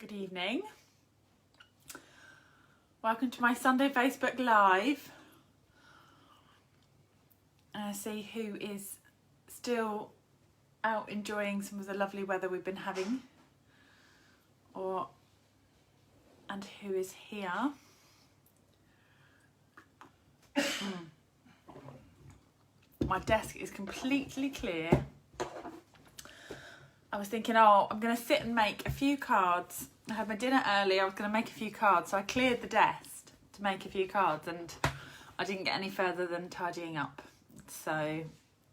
good evening. Welcome to my Sunday Facebook Live. See who is still out enjoying some of the lovely weather we've been having, and who is here. My desk is completely clear. I was thinking, oh, I'm going to sit and make a few cards. I had my dinner early, I was going to make a few cards, so I cleared the desk to make a few cards, and I didn't get any further than tidying up. So,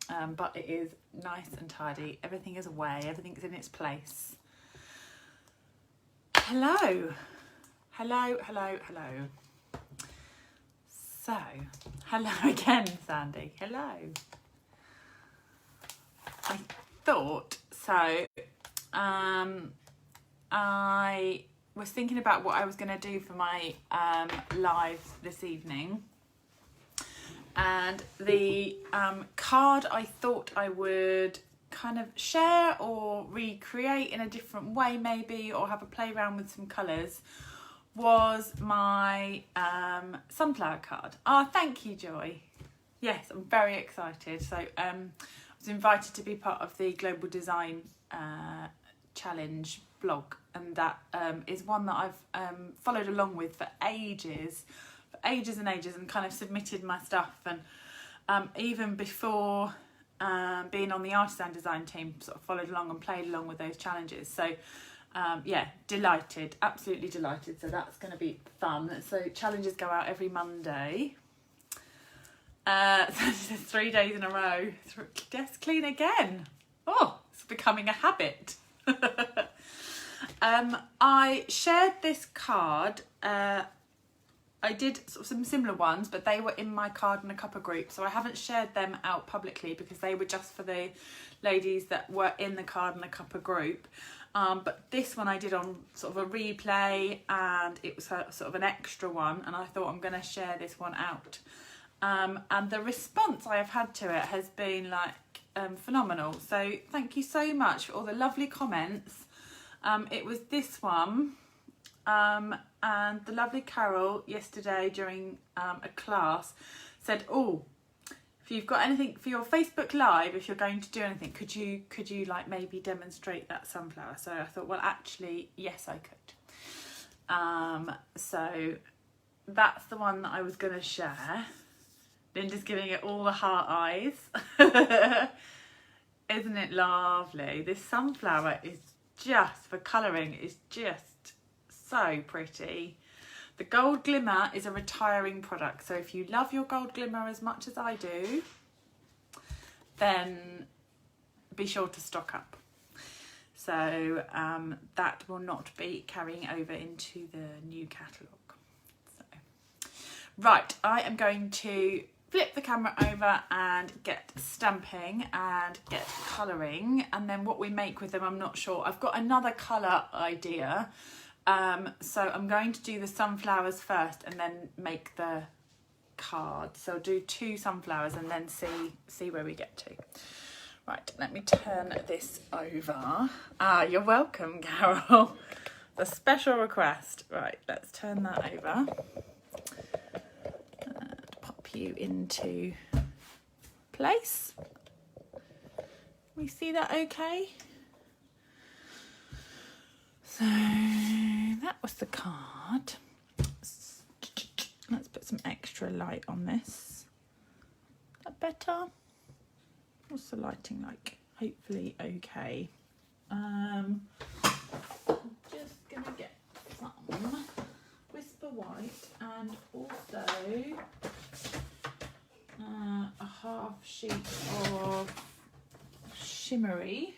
but it is nice and tidy. Everything is away, everything's in its place. Hello. Hello, hello, hello. So, hello again, Sandy. Hello. I thought, so, I was thinking about what I was going to do for my live this evening. And the card I thought I would kind of share or recreate in a different way maybe, or have a play around with some colours, was my sunflower card. Oh, thank you, Joy. Yes, I'm very excited. So I was invited to be part of the Global Design Challenge blog, and that is one that I've followed along with for ages and ages, and kind of submitted my stuff, and even before being on the artisan design team, sort of followed along and played along with those challenges. So yeah, delighted, absolutely delighted. So that's going to be fun. So challenges go out every Monday. So 3 days in a row. Desk clean again. Oh, it's becoming a habit. I shared this card. I did sort of some similar ones, but they were in my Card and a Cuppa group, so I haven't shared them out publicly because they were just for the ladies that were in the Card and a Cuppa group. But this one I did on sort of a replay, and it was sort of an extra one, and I thought I'm going to share this one out. And the response I have had to it has been like phenomenal. So thank you so much for all the lovely comments. It was this one. And the lovely Carol yesterday during a class said, oh, if you've got anything for your Facebook Live, if you're going to do anything, could you like maybe demonstrate that sunflower? So I thought, well, actually, yes, I could. So that's the one that I was going to share. Linda's giving it all the heart eyes. Isn't it lovely? This sunflower is just, for colouring, is just so pretty. The gold glimmer is a retiring product, so if you love your gold glimmer as much as I do, then be sure to stock up. So that will not be carrying over into the new catalogue. So, right, I am going to flip the camera over and get stamping and get colouring, and then what we make with them I'm not sure. I've got another colour idea. So I'm going to do the sunflowers first and then make the card. So I'll do 2 sunflowers and then see where we get to. Right, let me turn this over. Ah, you're welcome, Carol. The special request. Right, let's turn that over. And pop you into place. We see that okay? So that was the card. Let's put some extra light on this. Is that better? What's the lighting like? Hopefully okay. Just gonna get some Whisper White and also a half sheet of shimmery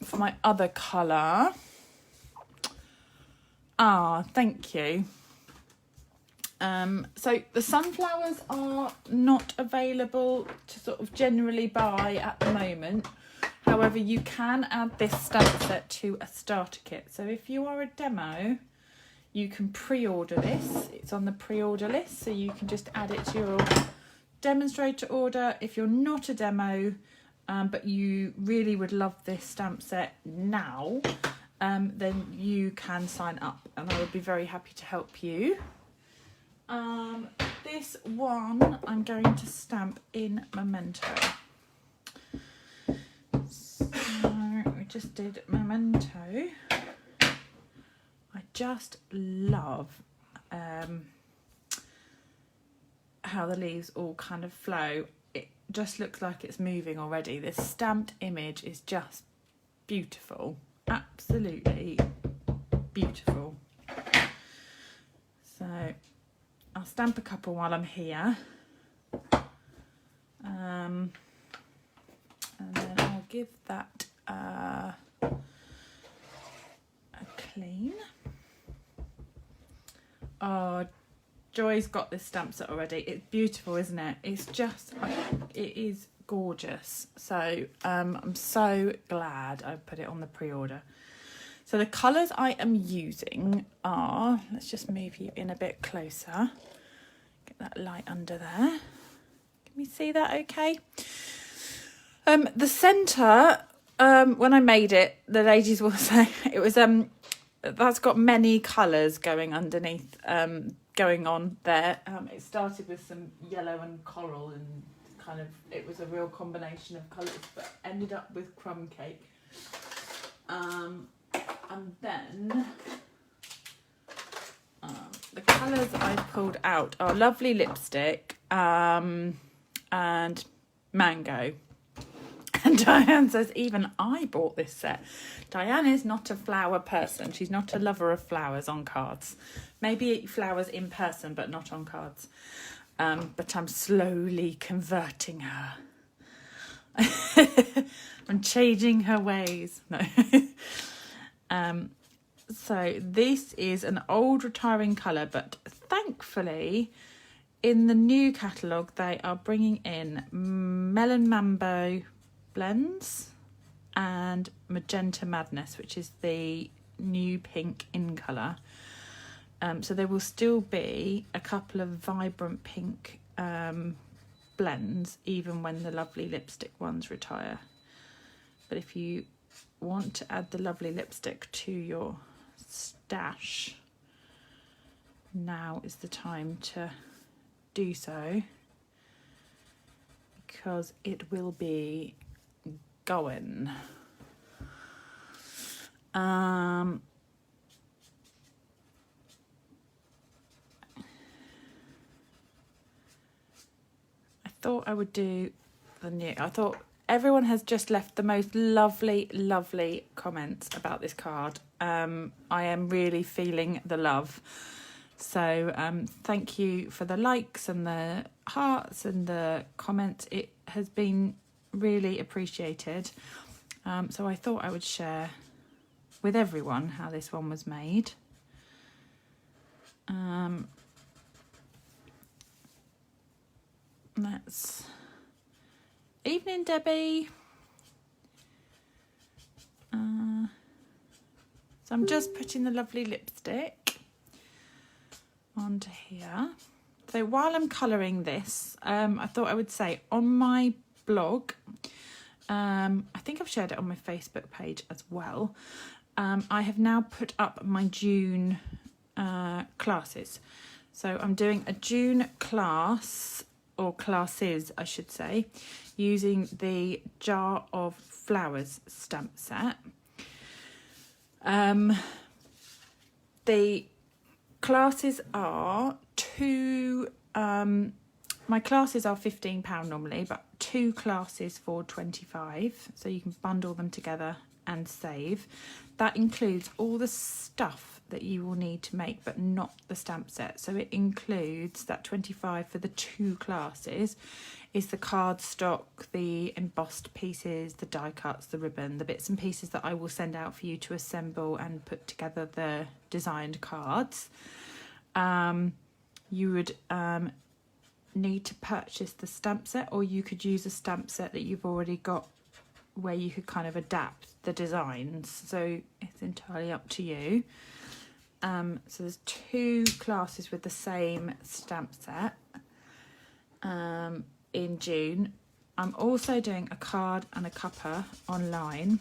for my other colour. Ah, thank you. So the sunflowers are not available to sort of generally buy at the moment. However, you can add this stamp set to a starter kit. So if you are a demo, you can pre-order this. It's on the pre-order list, so you can just add it to your demonstrator order. If you're not a demo, but you really would love this stamp set now, then you can sign up and I would be very happy to help you. This one I'm going to stamp in Memento. So we just did Memento. I just love how the leaves all kind of flow. It just looks like it's moving already. This stamped image is just beautiful, absolutely beautiful. So I'll stamp a couple while I'm here, and then I'll give that a clean. Oh, Joy's got this stamp set already. It's beautiful, isn't it? It's just, it is gorgeous. So I'm so glad I put it on the pre-order. So the colours I am using are, let's just move you in a bit closer. Get that light under there. Can you see that okay? The centre, when I made it, the ladies will say it was, that's got many colours going underneath, going on there. It started with some yellow and coral and kind of, it was a real combination of colours, but ended up with crumb cake. And then the colours I pulled out are Lovely Lipstick and Mango. And Diane says, even I bought this set. Diane is not a flower person. She's not a lover of flowers on cards. Maybe flowers in person, but not on cards. But I'm slowly converting her. I'm changing her ways. No. So this is an old retiring colour, but thankfully in the new catalogue they are bringing in Melon Mambo blends and Magenta Madness, which is the new pink in colour. So there will still be a couple of vibrant pink blends even when the Lovely Lipstick ones retire. But if you want to add the Lovely Lipstick to your stash, now is the time to do so, because it will be going. I thought I would do the new, I thought everyone has just left the most lovely comments about this card. I am really feeling the love. So thank you for the likes and the hearts and the comments. It has been really appreciated. So I thought I would share with everyone how this one was made. Let's... Evening, Debbie. So I'm just putting the Lovely Lipstick onto here. So while I'm colouring this, I thought I would say on my blog, I think I've shared it on my Facebook page as well. I have now put up my June classes. So I'm doing a June class, or classes I should say, using the Jar of Flowers stamp set. The classes are my classes are £15 normally, but 2 classes for £25, so you can bundle them together and save. That includes all the stuff that you will need to make, but not the stamp set. So it includes that 25 for the 2 classes is the cardstock, the embossed pieces, the die cuts, the ribbon, the bits and pieces that I will send out for you to assemble and put together the designed cards. You would need to purchase the stamp set, or you could use a stamp set that you've already got where you could kind of adapt the designs. So it's entirely up to you. So there's 2 classes with the same stamp set in June. I'm also doing a card and a cuppa online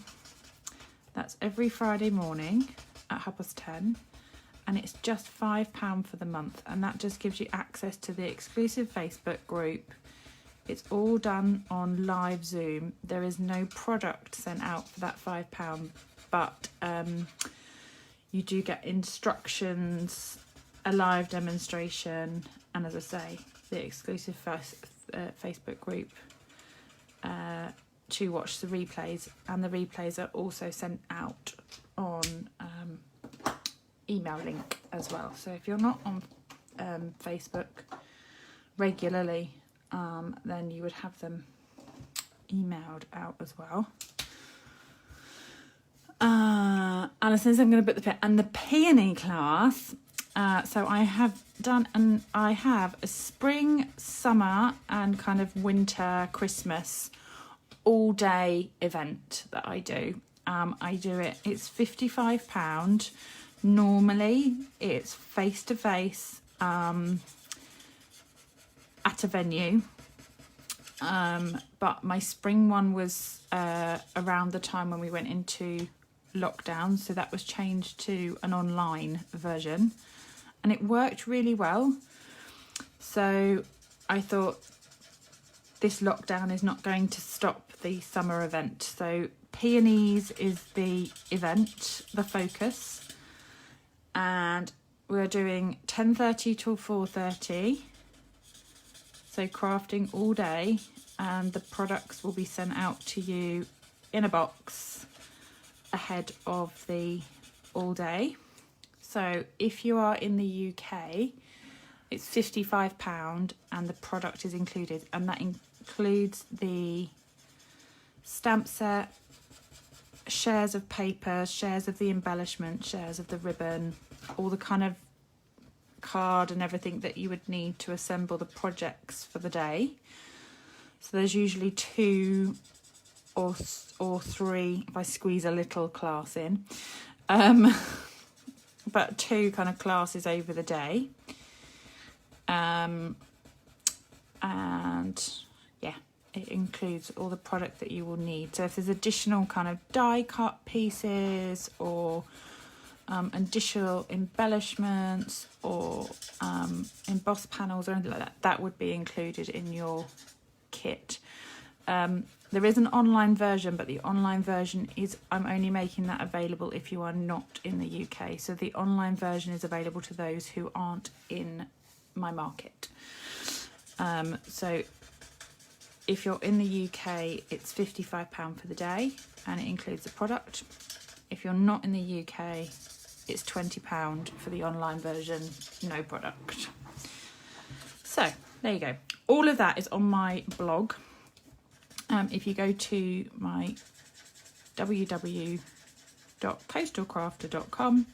That's every Friday morning at 10:30, and it's just £5 for the month, and that just gives you access to the exclusive Facebook group. It's all done on live Zoom. There is no product sent out for that £5, but you do get instructions, a live demonstration, and as I say, the exclusive Facebook group to watch the replays, and the replays are also sent out on email link as well. So if you're not on Facebook regularly, then you would have them emailed out as well. Alison says I'm going to book the peony class. So I have done, and I have a spring, summer, and kind of winter, Christmas all day event that I do. I do it. It's £55. Normally, it's face to face at a venue. But my spring one was around the time when we went into lockdown, so that was changed to an online version, and it worked really well. So I thought this lockdown is not going to stop the summer event. So Peonies is the event, the focus, and we're doing 10:30 till 4:30. So crafting all day, and the products will be sent out to you in a box ahead of the all day. So if you are in the UK, it's £55 and the product is included, and that includes the stamp set, shares of paper, shares of the embellishment, shares of the ribbon, all the kind of card and everything that you would need to assemble the projects for the day. So there's usually 2 or 3 if I squeeze a little class in, but 2 kind of classes over the day, and yeah, it includes all the product that you will need. So if there's additional kind of die cut pieces or additional embellishments or embossed panels or anything like that, that would be included in your kit. There is an online version, but the online version is, I'm only making that available if you are not in the UK. So the online version is available to those who aren't in my market. So if you're in the UK, it's £55 for the day, and it includes the product. If you're not in the UK, it's £20 for the online version, no product. So there you go. All of that is on my blog. If you go to my www.coastalcrafter.com,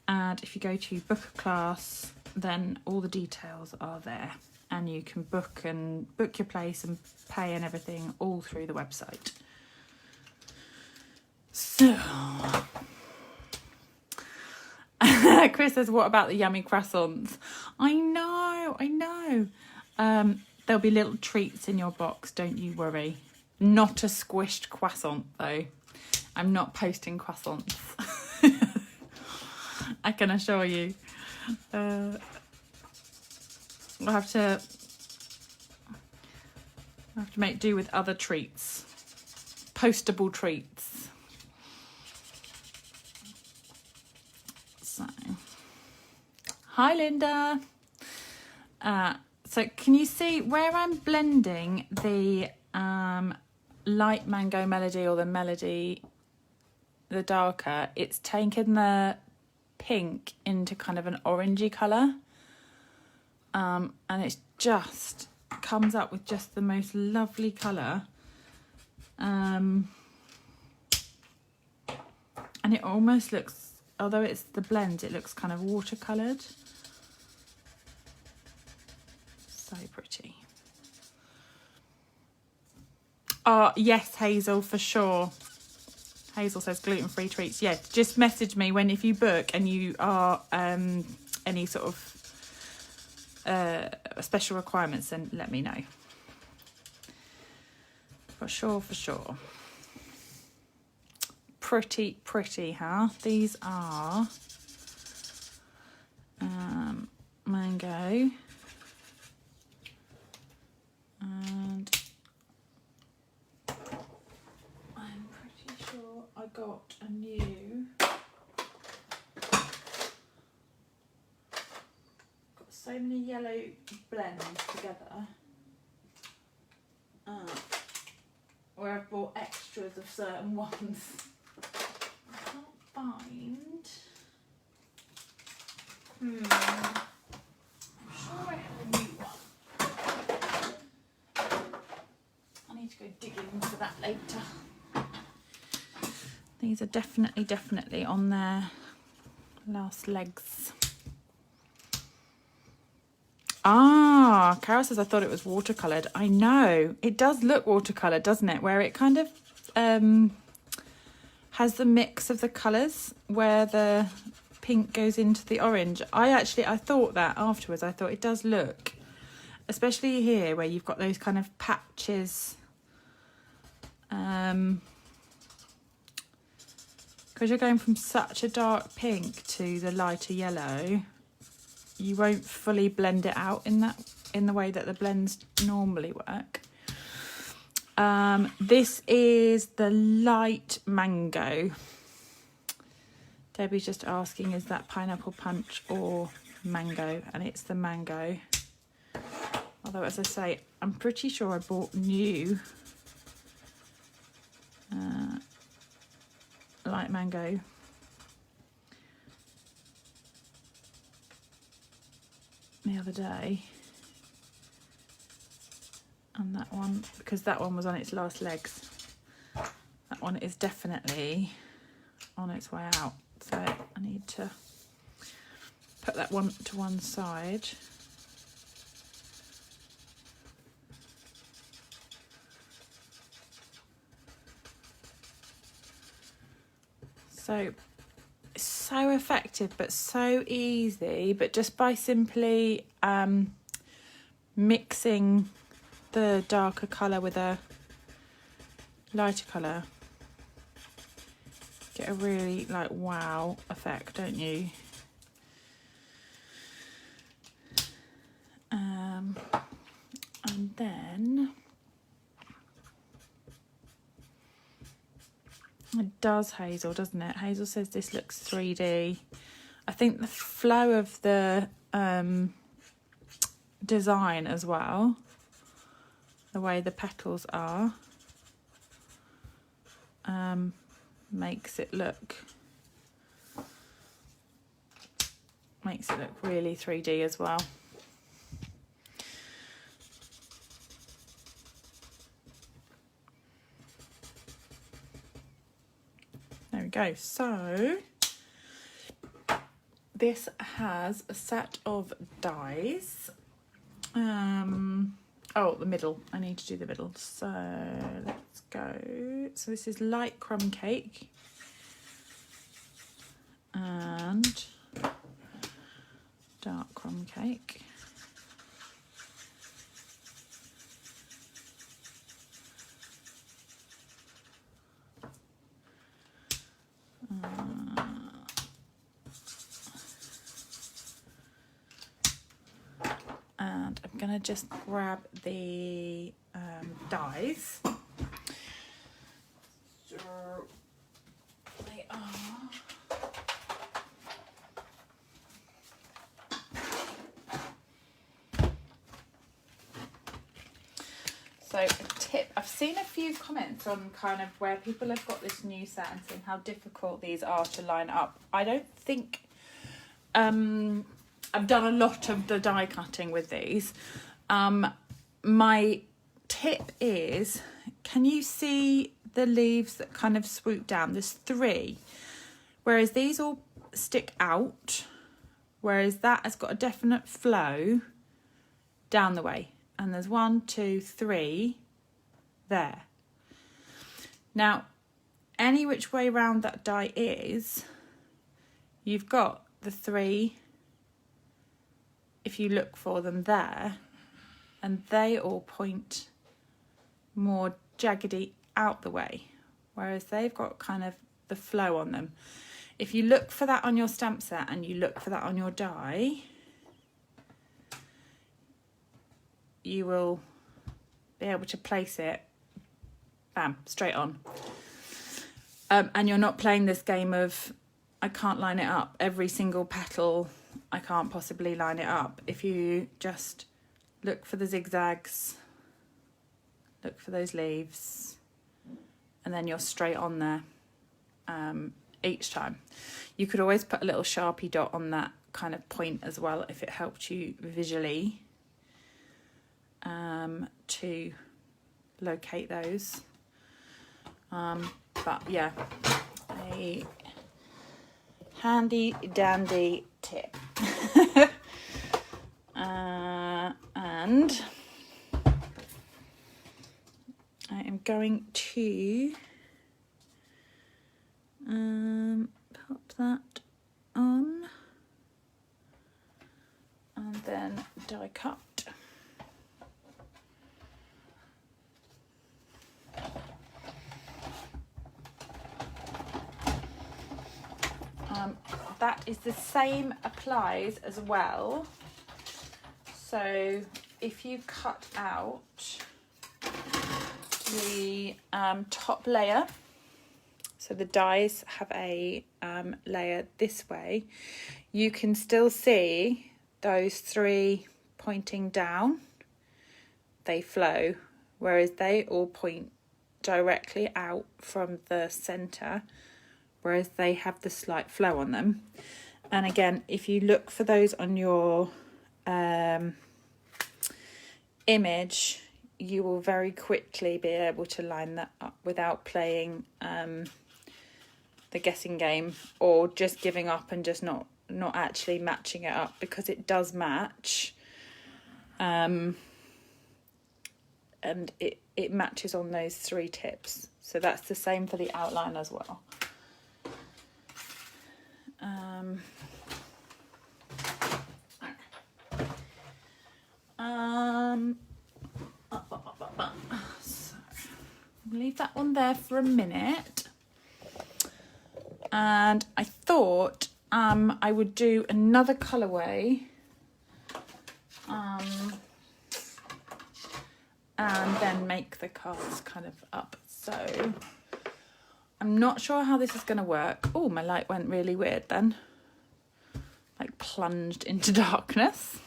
and if you go to book a class, then all the details are there, and you can book your place and pay and everything all through the website. So Chris says, what about the yummy croissants? I know. There'll be little treats in your box, don't you worry. Not a squished croissant, though. I'm not posting croissants. I can assure you. I'll have to make do with other treats. Postable treats. So, hi, Linda. So can you see where I'm blending the light mango melody, or the melody, the darker? It's taken the pink into kind of an orangey colour, and it's just comes up with just the most lovely colour, and it almost looks, although it's the blend, it looks kind of watercoloured. So pretty. Oh, yes, Hazel, for sure. Hazel says gluten-free treats. Yeah, just message me if you book and you are any sort of special requirements, then let me know. For sure. pretty, huh? These are mango. And I'm pretty sure I got a new, got so many yellow blends together, where I've bought extras of certain ones. I can't find, I'm sure I have a new one. I need to go digging for that later. These are definitely on their last legs. Ah, Carol says I thought it was watercoloured. I know, it does look watercolour, doesn't it? Where it kind of has the mix of the colours, where the pink goes into the orange. I thought that afterwards. I thought it does look, especially here where you've got those kind of patches. Because you're going from such a dark pink to the lighter yellow, you won't fully blend it out in the way that the blends normally work. This is the light mango. Debbie's just asking, is that pineapple punch or mango? And it's the mango. Although, as I say, I'm pretty sure I bought new light mango. The other day. And that one, because that one was on its last legs. That one is definitely on its way out. So I need to put that one to one side. So effective, but so easy, but just by simply mixing the darker colour with a lighter colour, get a really like wow effect, don't you? And then it does Hazel, doesn't it? Hazel says this looks 3D. I think the flow of the design as well, the way the petals are, makes it look really 3D as well. There we go. So this has a set of dies. Oh, the middle. I need to do the middle. So let's go. So this is light crumb cake and dark crumb cake. And I'm going to just grab the dies. So they are... So a tip, I've seen a few comments on kind of where people have got this new set and saying how difficult these are to line up. I don't think... I've done a lot of the die cutting with these. My tip is, can you see the leaves that kind of swoop down? There's 3, whereas these all stick out, whereas that has got a definite flow down the way. And there's 1, 2, 3 there. Now, any which way round that die is, you've got the 3, if you look for them there, and they all point more jaggedy out the way, whereas they've got kind of the flow on them. If you look for that on your stamp set and you look for that on your die, you will be able to place it, bam, straight on. And you're not playing this game of, I can't line it up. Every single petal, I can't possibly line it up. If you just look for the zigzags, look for those leaves, and then you're straight on there each time. You could always put a little Sharpie dot on that kind of point as well if it helped you visually to locate those. But yeah, a handy dandy tip. And I am going to pop that on and then die cut. That is the same applies as well. So if you cut out the top layer, so the dies have a layer this way, you can still see those three pointing down. They flow, whereas they all point directly out from the center, whereas they have the slight flow on them. And again, if you look for those on your image, you will very quickly be able to line that up without playing the guessing game or just giving up and just not actually matching it up, because it does match. And it matches on those three tips. So that's the same for the outline as well. So leave that one there for a minute. And I thought I would do another colourway. And then make the cards kind of up. So I'm not sure how this is going to work. Oh, my light went really weird then. Like plunged into darkness.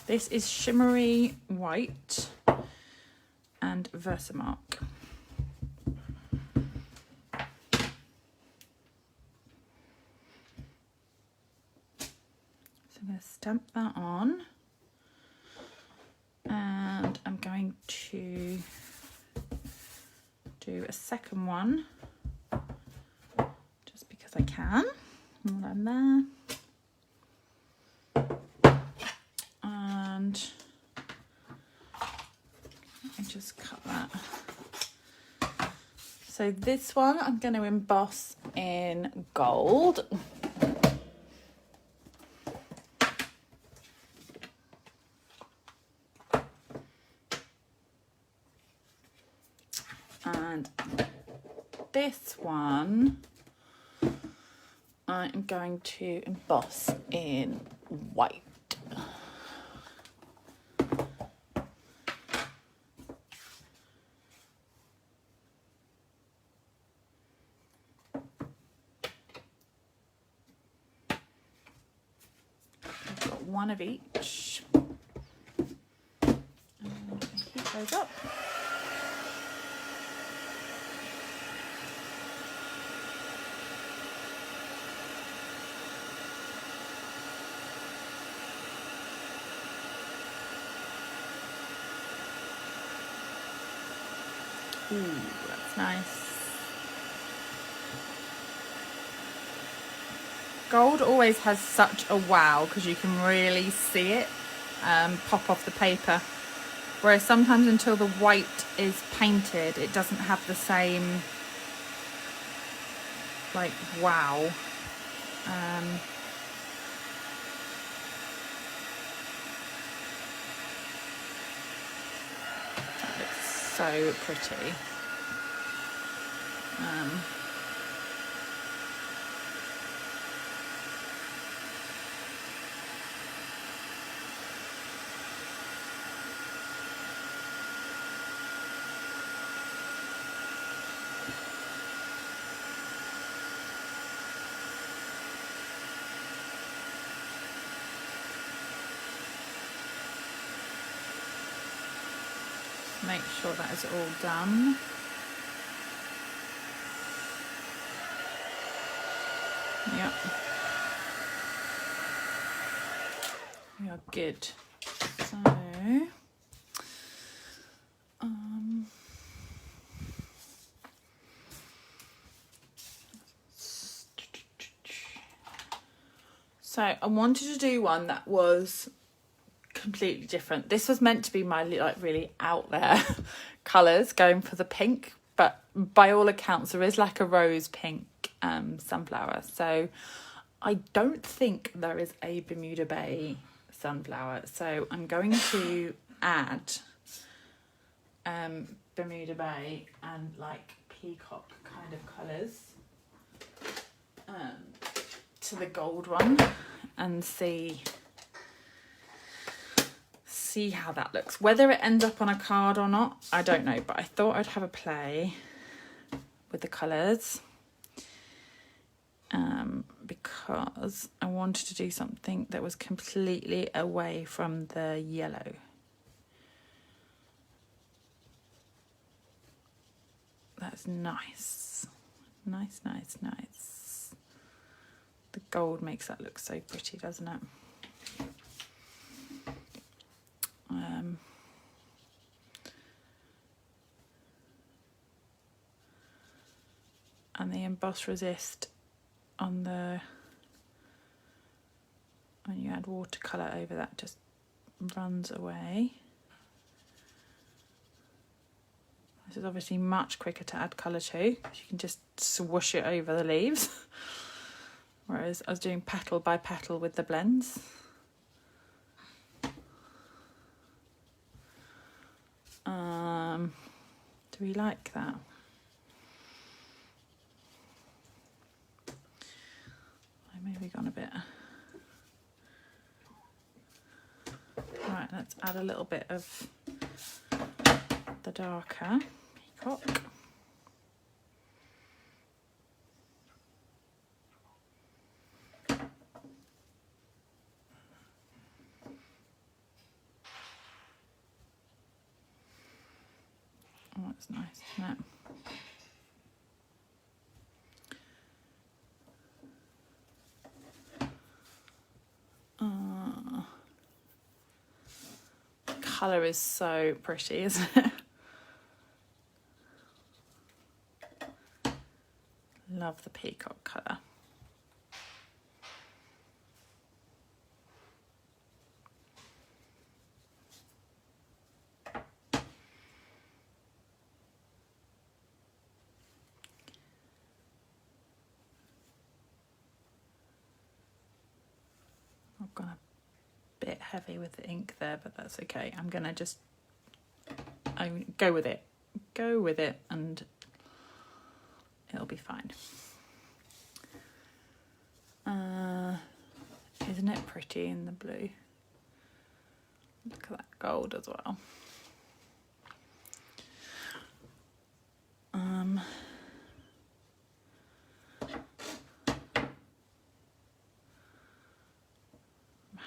This is Shimmery White and Versamark. I'm going to stamp that on, and I'm going to do a second one just because I can while I'm there. And I just cut that. So this one I'm going to emboss in gold. And this one I am going to emboss in white. I've got one of each. And heat those up. Ooh, that's nice. Gold always has such a wow because you can really see it pop off the paper. Whereas sometimes until the white is painted, it doesn't have the same, like, wow. so pretty. Make sure that is all done. Yep. We are good. So, I wanted to do one that was completely different. This was meant to be my like really out there colours, going for the pink, but by all accounts there is like a rose pink sunflower, so I don't think there is a Bermuda Bay sunflower, so I'm going to add Bermuda Bay and like peacock kind of colours to the gold one and see how that looks. Whether it ends up on a card or not, I don't know, but I thought I'd have a play with the colours because I wanted to do something that was completely away from the yellow. That's nice. Nice, nice, nice. The gold makes that look so pretty, doesn't it? And the emboss resist on the, when you add watercolour over that, just runs away. This is obviously much quicker to add colour to, because you can just swoosh it over the leaves. Whereas I was doing petal by petal with the blends. Do we like that? I maybe gone a bit. Right, let's add a little bit of the darker peacock. Oh, that's nice, isn't it? Colour is so pretty, isn't it? Love the peacock colour. I've gone a bit heavy with the ink there, but that's okay. I'm gonna just go with it. Go with it and it'll be fine. Isn't it pretty in the blue? Look at that gold as well.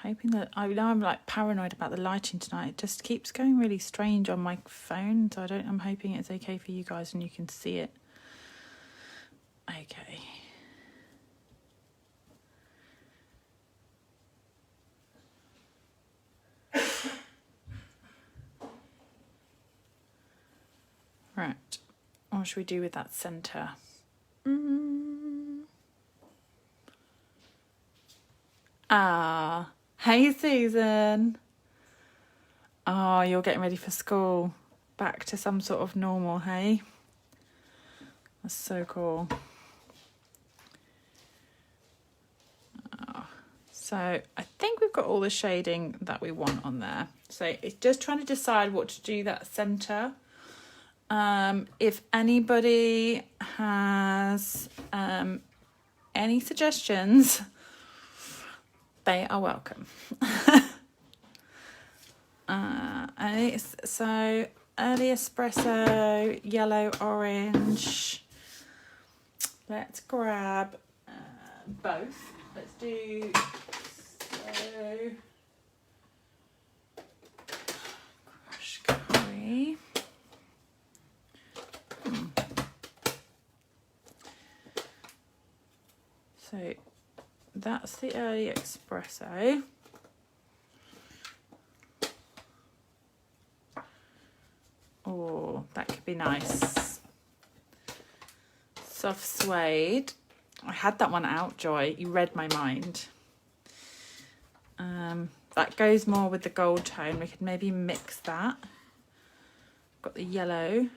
Hoping that, I know I'm like paranoid about the lighting tonight. It just keeps going really strange on my phone, so I'm hoping it's okay for you guys and you can see it. Okay. Right, what should we do with that centre? Hey Susan. Oh, you're getting ready for school. Back to some sort of normal, hey? That's so cool. So I think we've got all the shading that we want on there. So it's just trying to decide what to do that centre. If anybody has any suggestions, they are welcome. So early espresso, yellow, orange. Let's grab both. Let's do so crush curry. So that's the early espresso. Oh, that could be nice. Soft suede. I had that one out, Joy. You read my mind. That goes more with the gold tone. We could maybe mix that. Got the yellow.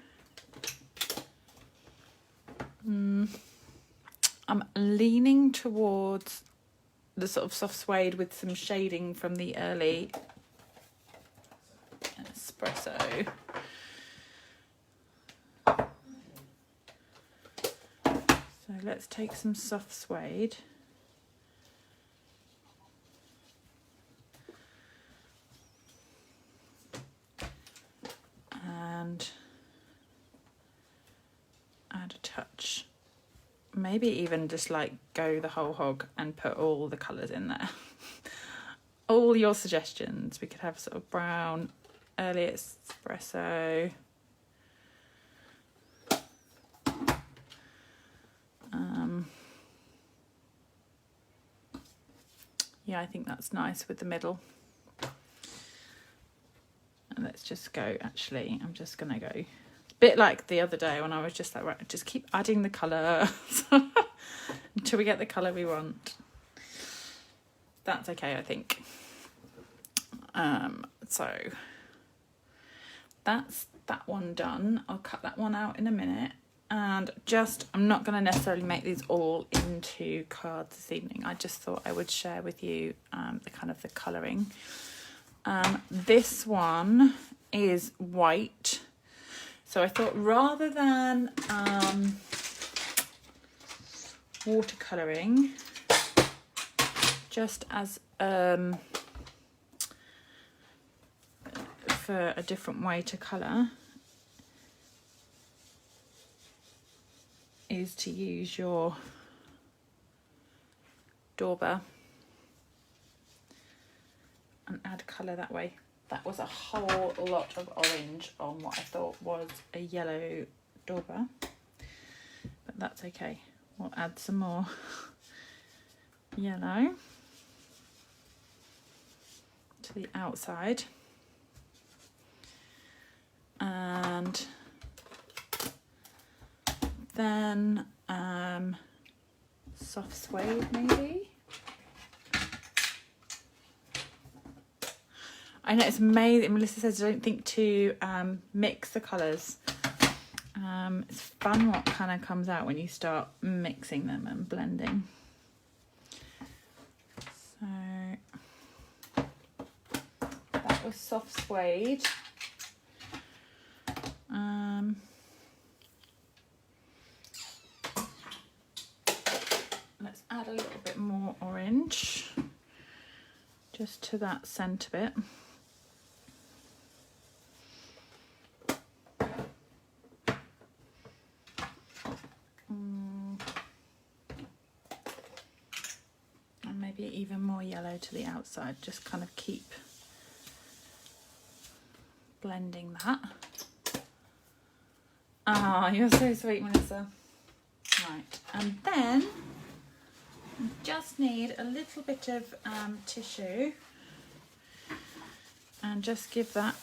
I'm leaning towards the sort of soft suede with some shading from the early espresso. So let's take some soft suede. And add a touch. Maybe even just like go the whole hog and put all the colours in there. All your suggestions. We could have sort of brown, early espresso. Yeah, I think that's nice with the middle. And let's just go, actually, I'm just going to go a bit like the other day when I was just like, right, just keep adding the colour until we get the colour we want. That's okay, I think. So that's that one done. I'll cut that one out in a minute. And I'm not going to necessarily make these all into cards this evening. I just thought I would share with you the kind of the colouring. This one is white. So I thought rather than watercolouring, just as for a different way to colour, is to use your dauber and add colour that way. That was a whole lot of orange on what I thought was a yellow dauber, but that's okay. We'll add some more yellow to the outside, and then soft suede maybe. I know it's amazing. Melissa says don't think to mix the colours. It's fun what kind of comes out when you start mixing them and blending. So that was soft suede. Let's add a little bit more orange just to that centre bit. And maybe even more yellow to the outside, just kind of keep blending that. Ah, you're so sweet, Melissa. Right, and then I just need a little bit of tissue and just give that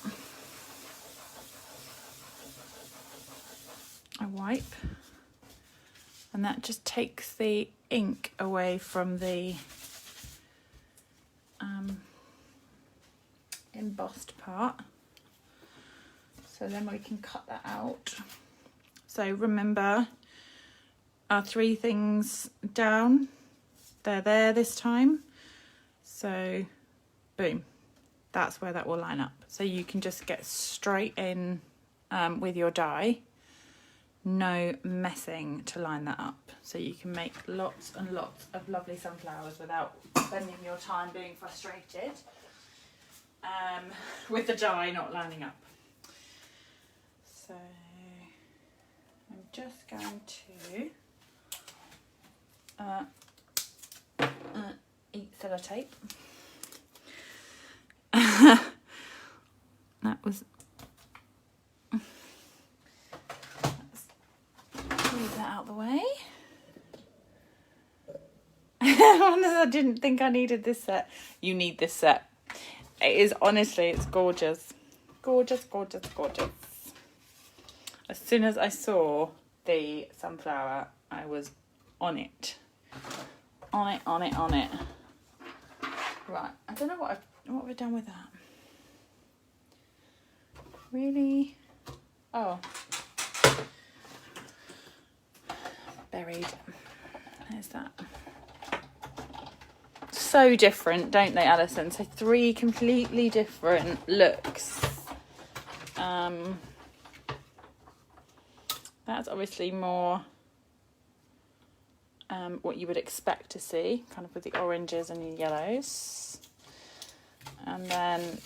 a wipe, and that just takes the ink away from the embossed part, so then we can cut that out. So remember our 3 things down, they're there this time, so boom, that's where that will line up. So you can just get straight in with your die. No messing to line that up. So you can make lots and lots of lovely sunflowers without spending your time being frustrated with the die not lining up. So I'm just going to eat sellotape. That was... Move that out of the way. I didn't think I needed this set. You need this set. It is, honestly, it's gorgeous. Gorgeous, gorgeous, gorgeous. As soon as I saw the sunflower, I was on it. On it, on it, on it. Right, I don't know what we've done with that. Really? Oh. Buried. There's that. So different, don't they, Alison? So 3 completely different looks. That's obviously more what you would expect to see, kind of with the oranges and the yellows. And then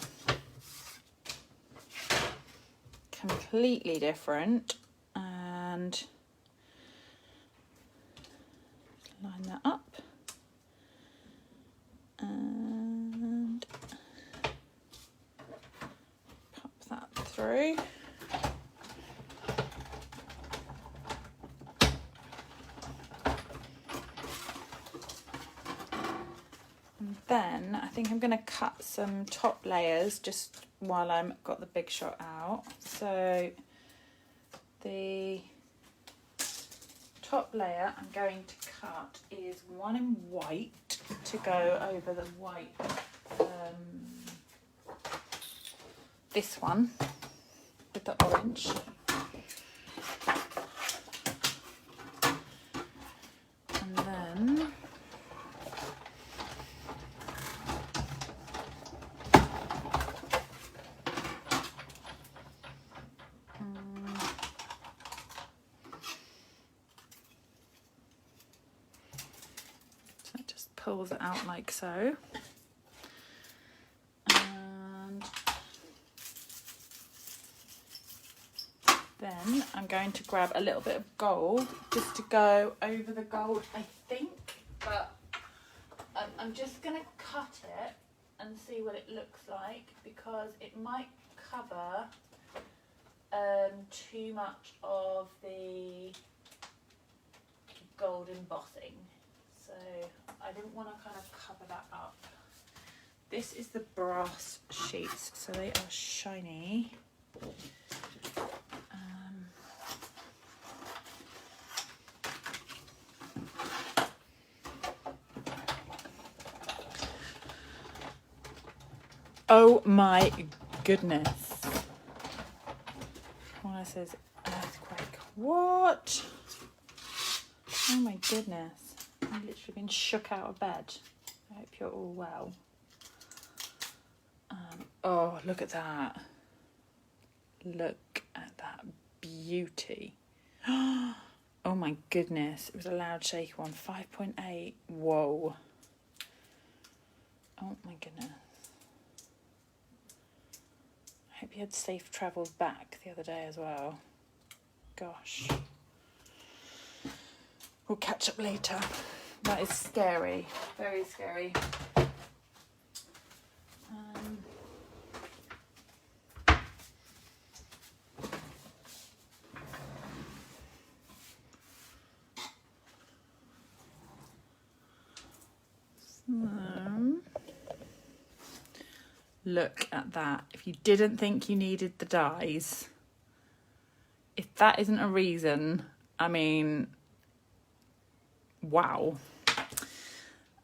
completely different, and line that up and pop that through. And then I think I'm going to cut some top layers just while I've got the big shot out. So the top layer I'm going to cut is one in white to go over the white, this one with the orange. And then pulls it out like so, and then I'm going to grab a little bit of gold just to go over the gold, I think, but I'm just going to cut it and see what it looks like, because it might cover too much of the gold embossing. So I didn't want to kind of cover that up. This is the brass sheets, so they are shiny. Oh my goodness. One says earthquake. What? Oh my goodness. I've literally been shook out of bed. I hope you're all well. Oh, look at that. Look at that beauty. Oh my goodness. It was a loud shaky one. 5.8. Whoa. Oh my goodness. I hope you had safe travels back the other day as well. Gosh. We'll catch up later. That is scary. Very scary. Look at that. If you didn't think you needed the dies, if that isn't a reason, I mean, wow.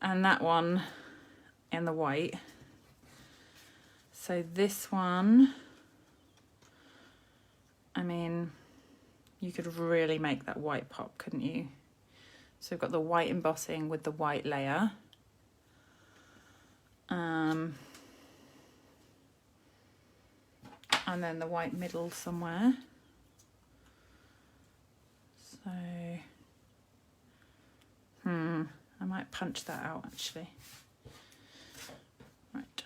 And that one in the white. So this one, I mean, you could really make that white pop, couldn't you? So we've got the white embossing with the white layer. And then the white middle somewhere. So, I might punch that out actually. Right.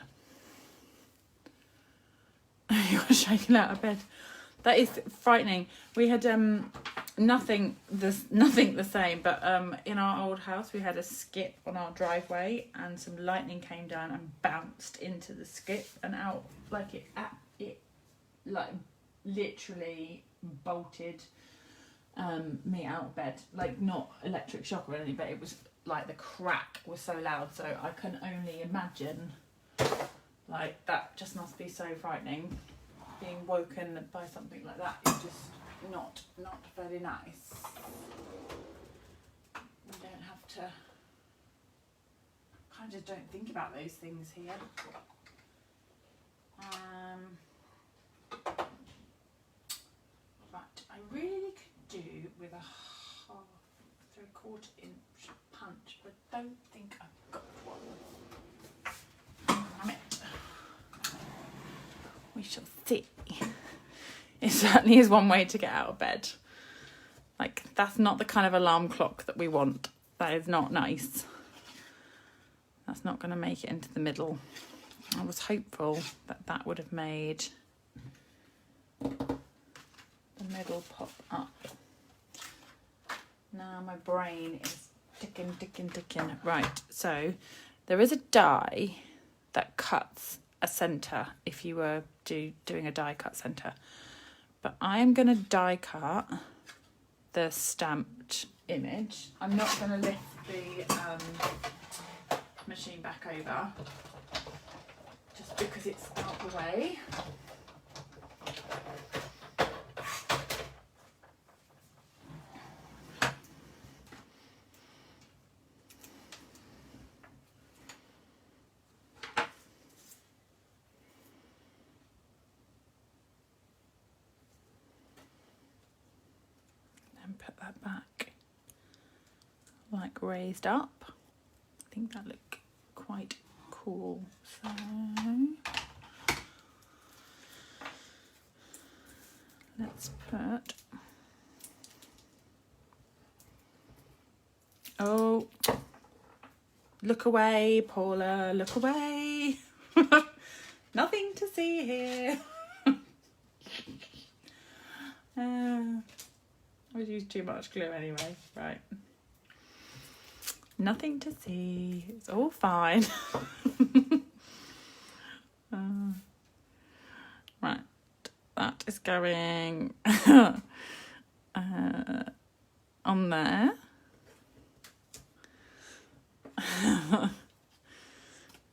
You're shaking out of bed. That is frightening. We had nothing the same, but in our old house we had a skip on our driveway, and some lightning came down and bounced into the skip and out, like it like literally bolted me out of bed. Like, not electric shock or anything, but it was like the crack was so loud, so I can only imagine, like, that just must be so frightening. Being woken by something like that is just not very nice. We don't have to, kind of don't think about those things here. Right, I really could do with a 3/4 inch punch, but I don't think I've got one. Damn it. We shall see. It certainly is one way to get out of bed. Like, that's not the kind of alarm clock that we want. That is not nice. That's not going to make it into the middle. I was hopeful that that would have made the middle pop up. Now my brain is ticking. Right, so there is a die that cuts a centre if you were doing a die cut centre. But I am going to die cut the stamped image. I'm not going to lift the machine back over, just because it's out the way. And put that back like raised up. I think that look quite cool. So let's put, oh, look away, Paula, look away. Nothing to see here. I would use too much glue anyway, right. Nothing to see, it's all fine. Right, that is going on there.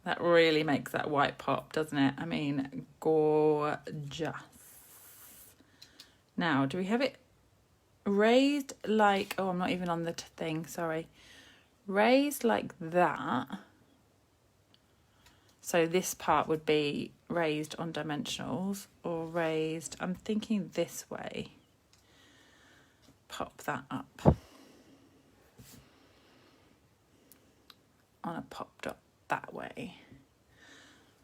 That really makes that white pop, doesn't it? I mean, gorgeous. Now, do we have it raised like, oh, I'm not even on the thing, sorry. Raised like that. So this part would be raised on dimensionals, or raised, I'm thinking this way. Pop that up on a pop dot that way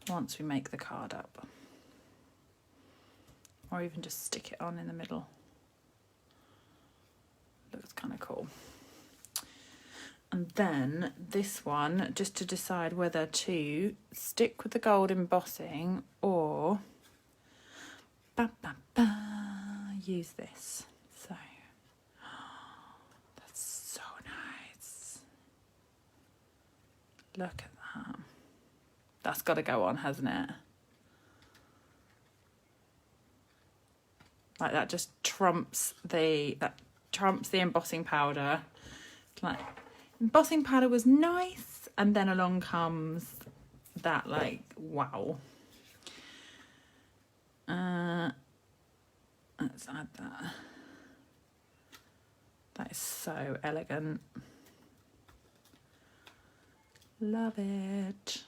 once we make the card up, or even just stick it on in the middle. Looks kind of cool. And then this one, just to decide whether to stick with the gold embossing or use this. So that's so nice. Look at that. That's got to go on, hasn't it? Like, that just trumps the embossing powder. Like, embossing powder was nice, and then along comes that, like, wow. Let's add that. That is so elegant. Love it.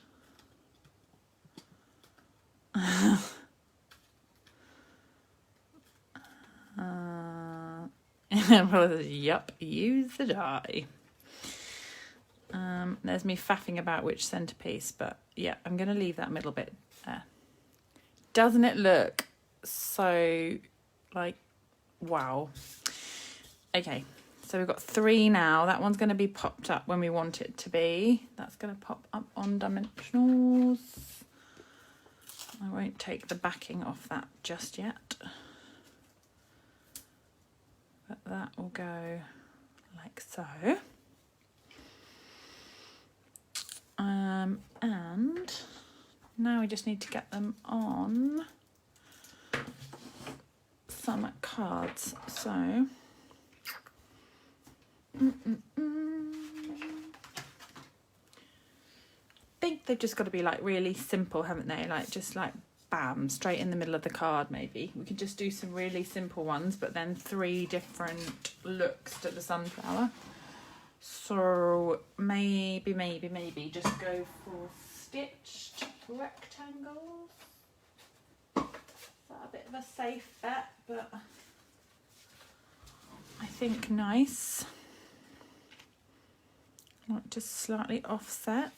Yup, use the die. There's me faffing about which centerpiece, but yeah, I'm going to leave that middle bit there. Doesn't it look so, like, wow? Okay, So we've got 3 now. That one's going to be popped up when we want it to be. That's going to pop up on dimensionals. I won't take the backing off that just yet. But that will go like so. And now we just need to get them on some cards. So I think they've just got to be like really simple, haven't they? Like just like bam, straight in the middle of the card. Maybe we could just do some really simple ones, but then 3 different looks to the sunflower. So maybe just go for stitched rectangles. Is that a bit of a safe bet, but I think nice. Not just slightly offset.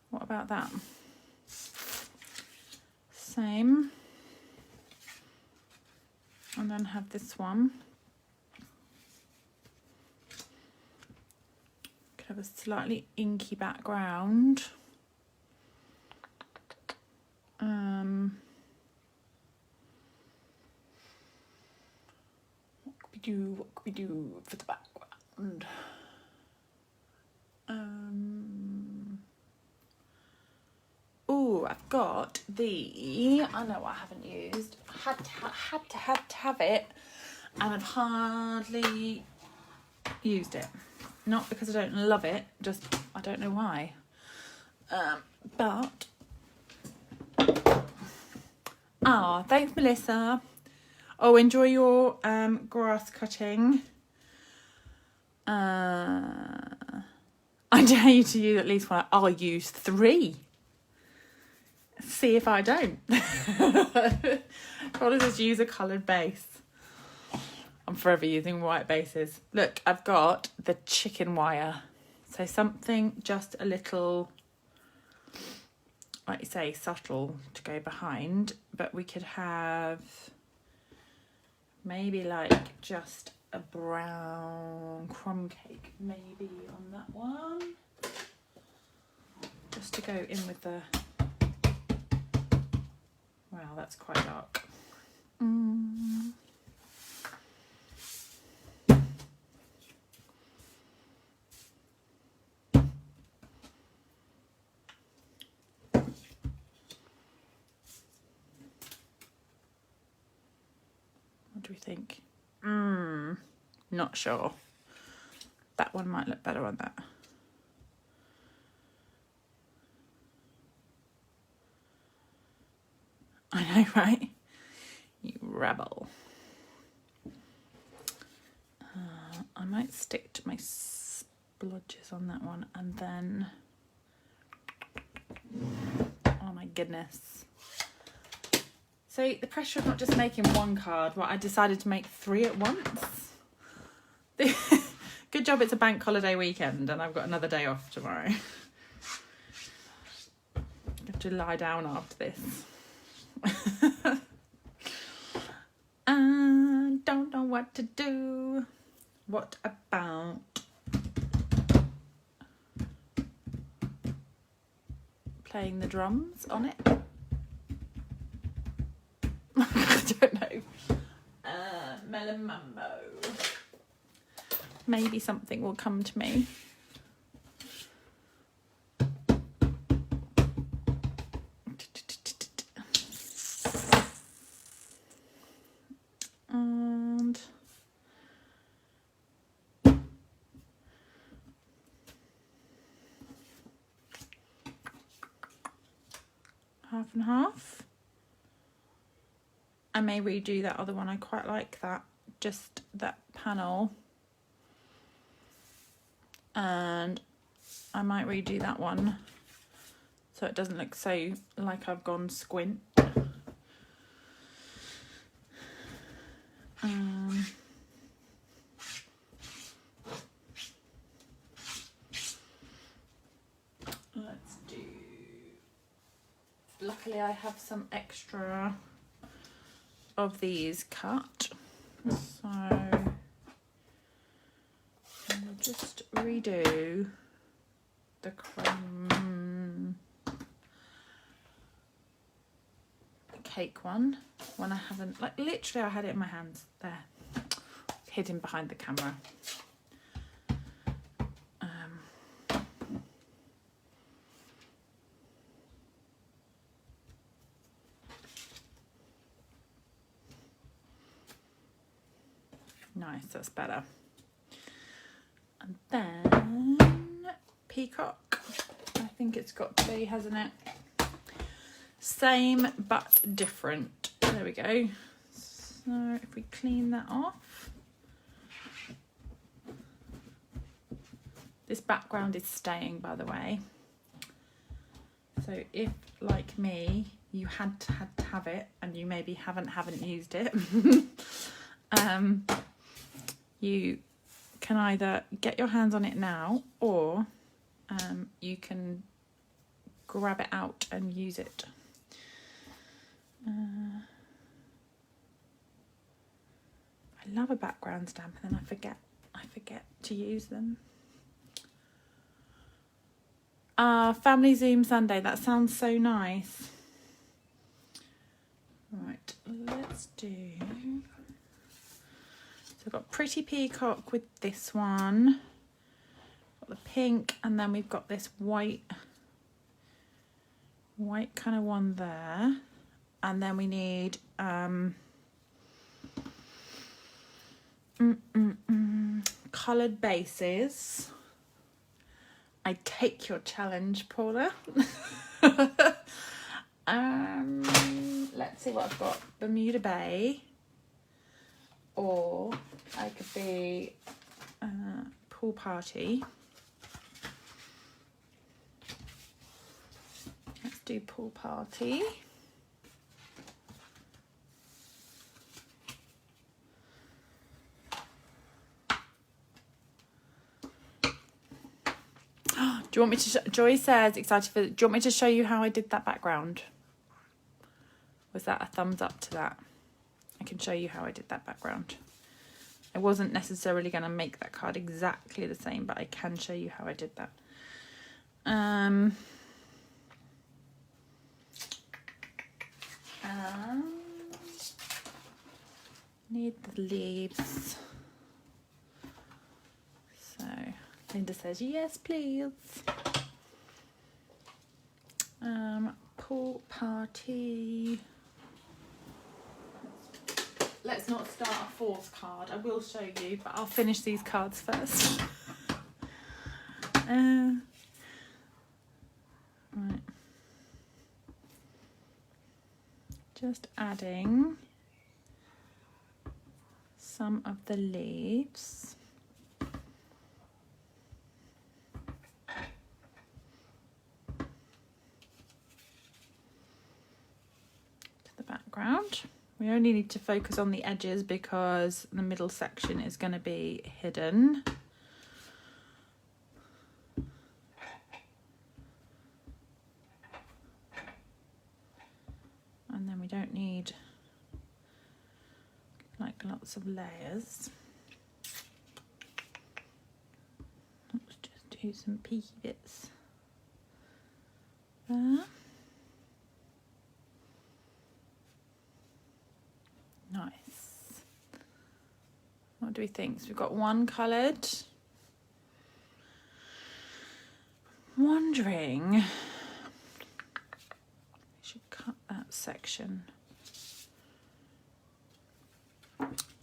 What about that? Same. And then have this one. Could have a slightly inky background. What could we do for the background? Oh, I've got the, I know what I haven't used. I had to have it, and I've hardly used it. Not because I don't love it, just I don't know why. But thanks, Melissa. Oh, enjoy your grass cutting. I dare you to use at least one. I'll use 3. See if I don't. What does use a coloured base? I'm forever using white bases. Look, I've got the chicken wire. So something just a little, like you say, subtle to go behind. But we could have maybe like just a brown crumb cake maybe on that one. Just to go in with the, wow, that's quite dark. What do we think? Not sure. That one might look better on that. I know, right? You rebel. I might stick to my splodges on that one, and then, oh my goodness. So the pressure of not just making one card, well, I decided to make 3 at once. Good job it's a bank holiday weekend and I've got another day off tomorrow. I have to lie down after this. I don't know what to do. What about playing the drums on it? I don't know. Melon Mambo. Maybe something will come to me. And half and half. I may redo that other one. I quite like that, just that panel. And I might redo that one so it doesn't look so like I've gone squint. Let's do, luckily I have some extra of these cut, so redo the chrome cake one when I haven't, like literally I had it in my hands there, hidden behind the camera. Nice, that's better. And then peacock, I think it's got to be, hasn't it? Same but different. There we go. So if we clean that off, this background is staying, by the way. So if, like me, you had to have it and you maybe haven't used it, you can either get your hands on it now, or you can grab it out and use it. I love a background stamp and then I forget to use them. Family Zoom Sunday, that sounds so nice. Right, let's do, so I've got Pretty Peacock with this one, got the pink, and then we've got this white kind of one there, and then we need coloured bases. I take your challenge, Paula. Let's see what I've got. Bermuda Bay, or I could be Pool Party. Let's do Pool Party. Do you want me to Joy says, excited for, do you want me to show you how I did that background? Was that a thumbs up to that? I can show you how I did that background. I wasn't necessarily going to make that card exactly the same, but I can show you how I did that. Need the leaves. So Linda says, yes, please. Pool Party. Let's not start a fourth card. I will show you, but I'll finish these cards first. Right. Just adding some of the leaves. Background. We only need to focus on the edges because the middle section is going to be hidden. And then we don't need like lots of layers. Let's just do some peaky bits there. Nice. What do we think? So we've got one coloured. Wondering, we should cut that section.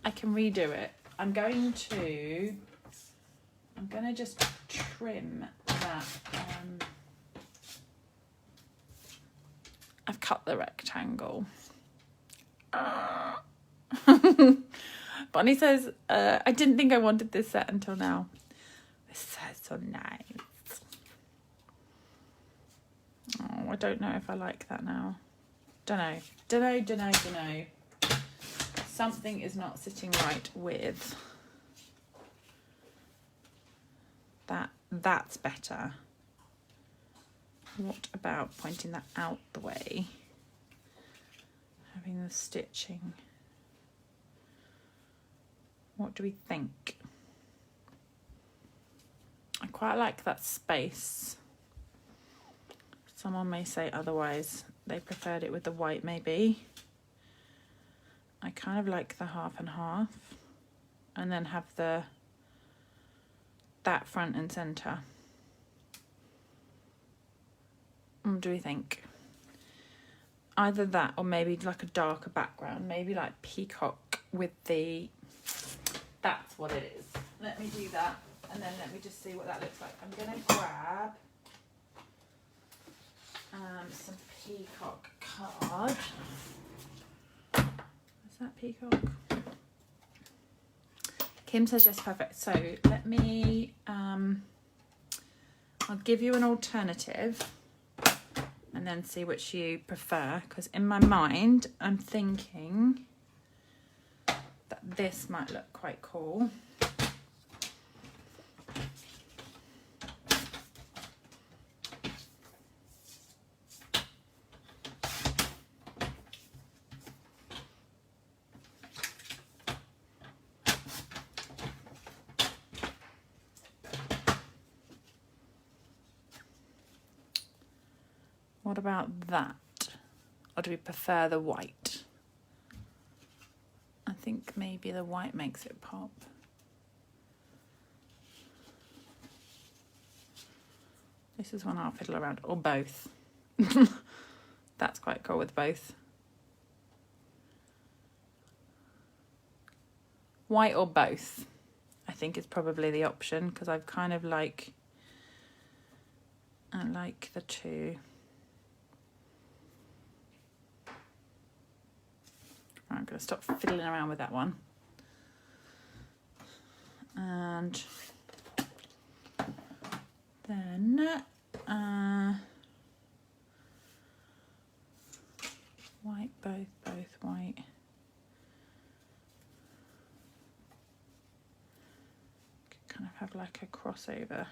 I can redo it. I'm going to just trim that. I've cut the rectangle. Bonnie says, I didn't think I wanted this set until now. This set's so nice. Oh, I don't know if I like that now. Don't know. Something is not sitting right with that. That's better. What about pointing that out the way? Having the stitching. What do we think? quite like that space. Someone may say otherwise. They preferred it with the white maybe. I kind of like the half and half. And then have that front and centre. What do we think? Either that or maybe like a darker background. Maybe like peacock with the... That's what it is. Let me do that. And then let me just see what that looks like. I'm going to grab some peacock card. Is that peacock? Kim says yes, perfect. So let me, I'll give you an alternative and then see which you prefer. Because in my mind, I'm thinking that this might look quite cool. What about that? Or do we prefer the white? I think maybe the white makes it pop. This is one I'll fiddle around, or both. That's quite cool with both. White or both, I think is probably the option, because I've kind of I like the two. I'm going to stop fiddling around with that one. And then white, both white. Kind of have like a crossover.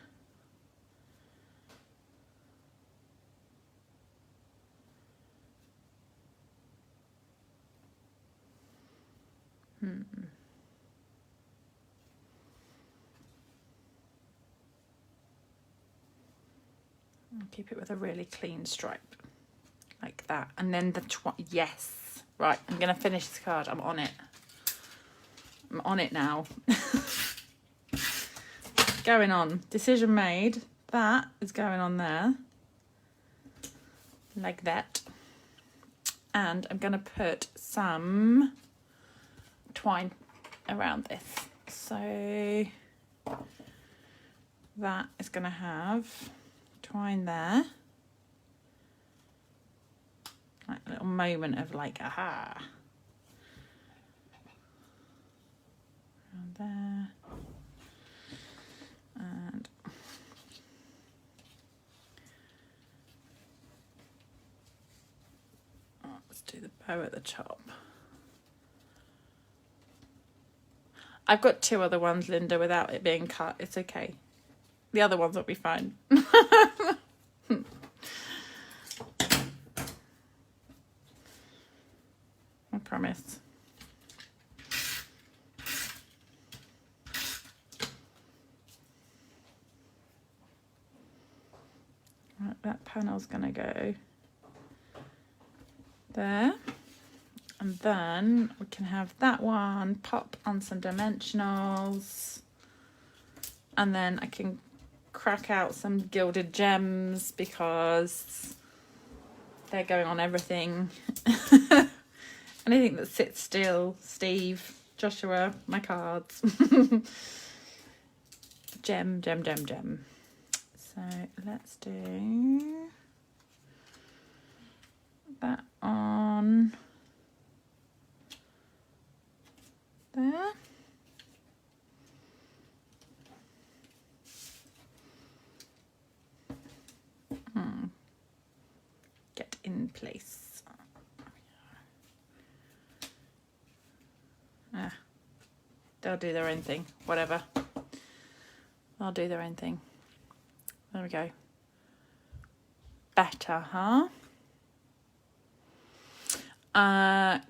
I'll keep it with a really clean stripe, like that. And then yes, right, I'm going to finish this card. I'm on it. I'm on it now. Going on. Decision made. That is going on there. Like that. And I'm going to put some twine around this. So that is going to have twine there. Like a little moment of like, aha. Around there. And let's do the bow at the top. I've got two other ones, Linda, without it being cut. It's okay. The other ones will be fine. I promise. Right, that panel's gonna go there. And then we can have that one pop on some dimensionals. And then I can crack out some gilded gems because they're going on everything. Anything that sits still, Steve, Joshua, my cards. Gem, gem, gem, gem. So let's do that on there. Get in place. They'll do their own thing, whatever. They'll do their own thing. There we go. Better, huh?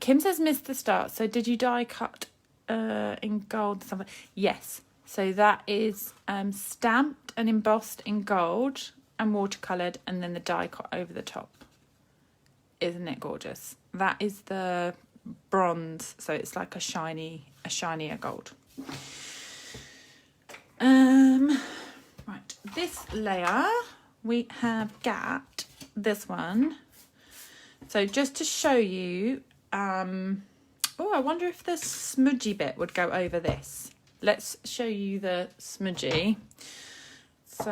Kim says missed the start. So did you die cut in gold or something? Yes. So that is stamped and embossed in gold and watercoloured, and then the die cut over the top. Isn't it gorgeous? That is the bronze, so it's like a shinier gold. Right, this layer we have got this one. So just to show you, oh, I wonder if the smudgy bit would go over this. Let's show you the smudgy. So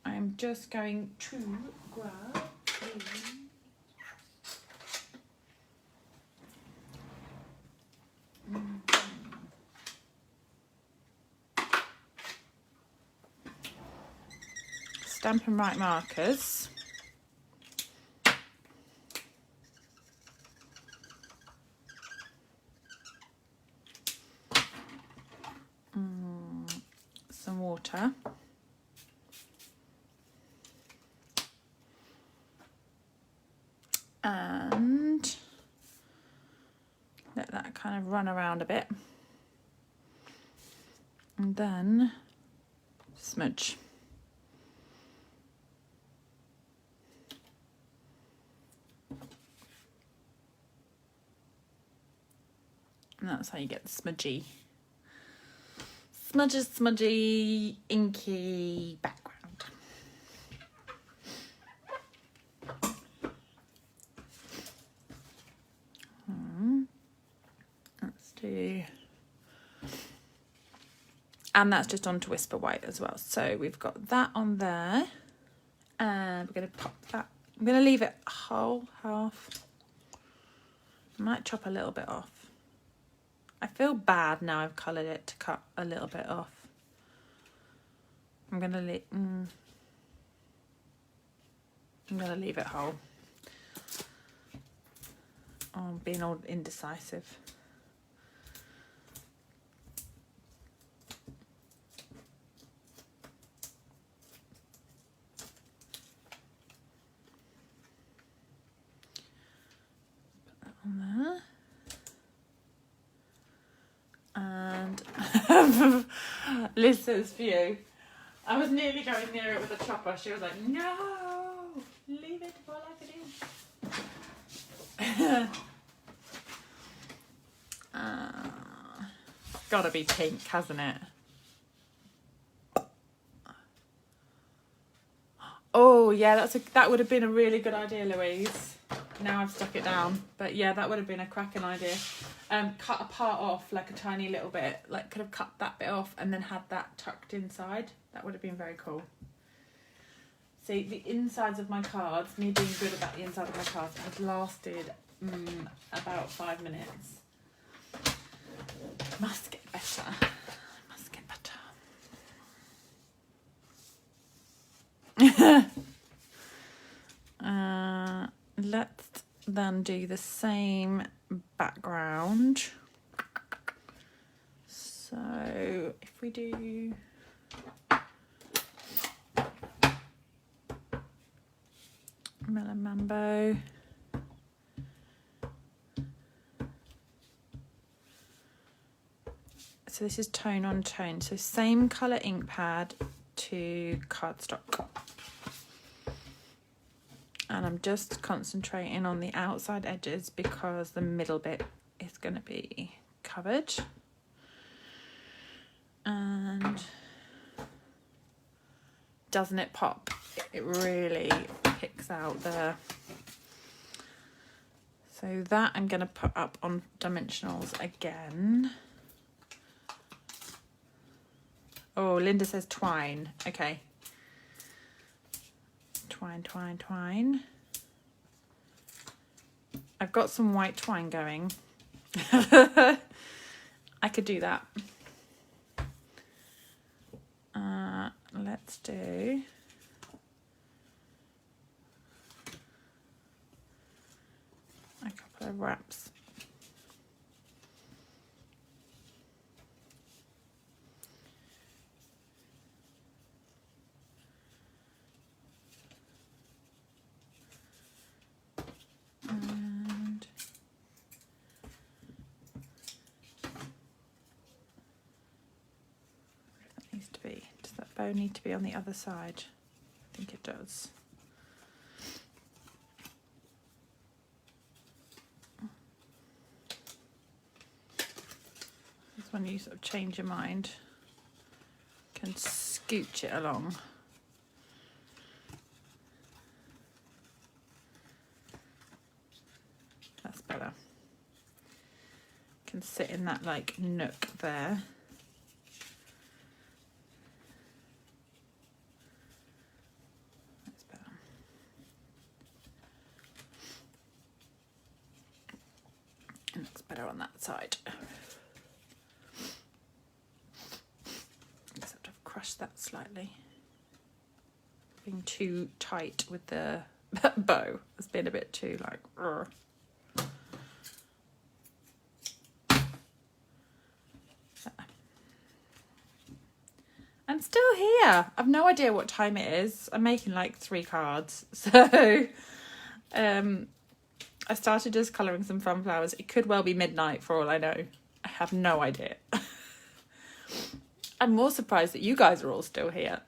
I'm just going to grab Stampin' Right markers. Some water. And let that kind of run around a bit. And then smudge. And that's how you get the smudgy, inky background. Let's do, and that's just onto Whisper White as well. So we've got that on there, and we're going to pop that. I'm going to leave it whole half. I might chop a little bit off. I feel bad now I've coloured it to cut a little bit off. I'm gonna leave it whole. Oh, I'm being all indecisive. Put that on there. And Liz says for you, I was nearly going near it with a chopper. She was like, no, leave it for like it is. Gotta be pink, hasn't it? Oh yeah, that would have been a really good idea, Louise. Now I've stuck it down, but yeah, that would have been a cracking idea. Cut a part off, like a tiny little bit, like could have cut that bit off and then had that tucked inside. That would have been very cool. See, the insides of my cards, me being good about the inside of my cards, has lasted about 5 minutes. Must get better. Must get better. Let's then do the same background. So if we do Melon Mambo, so this is tone on tone, so same colour ink pad to cardstock. And I'm just concentrating on the outside edges because the middle bit is going to be covered. And doesn't it pop? It really picks out the... So that I'm going to put up on dimensionals again. Oh, Linda says twine. Okay. Twine, twine, twine. I've got some white twine going. I could do that. Let's do a couple of wraps. And bow need to be on the other side? I think it does. This when you sort of change your mind, can scooch it along. That's better. Can sit in that like nook there. That's better. It looks better on that side. Except I've crushed that slightly. Being too tight with the bow. It's been a bit too like. Rrr. I'm still here. I've no idea what time it is. I'm making like 3 cards. So I started just colouring some fun flowers. It could well be midnight for all I know. I have no idea. I'm more surprised that you guys are all still here.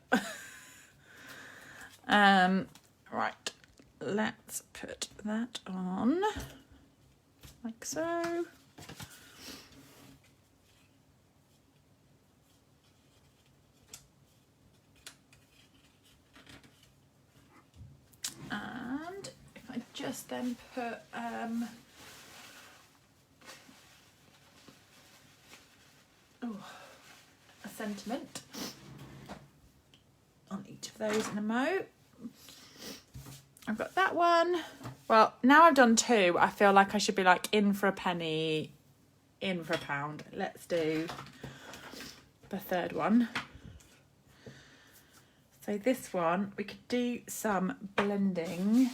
Right. Let's put that on. Like so. And if I just then put a sentiment on each of those in a mo. I've got that one. Well, now I've done 2, I feel like I should be like in for a penny, in for a pound. Let's do the 3rd one. So this one, we could do some blending,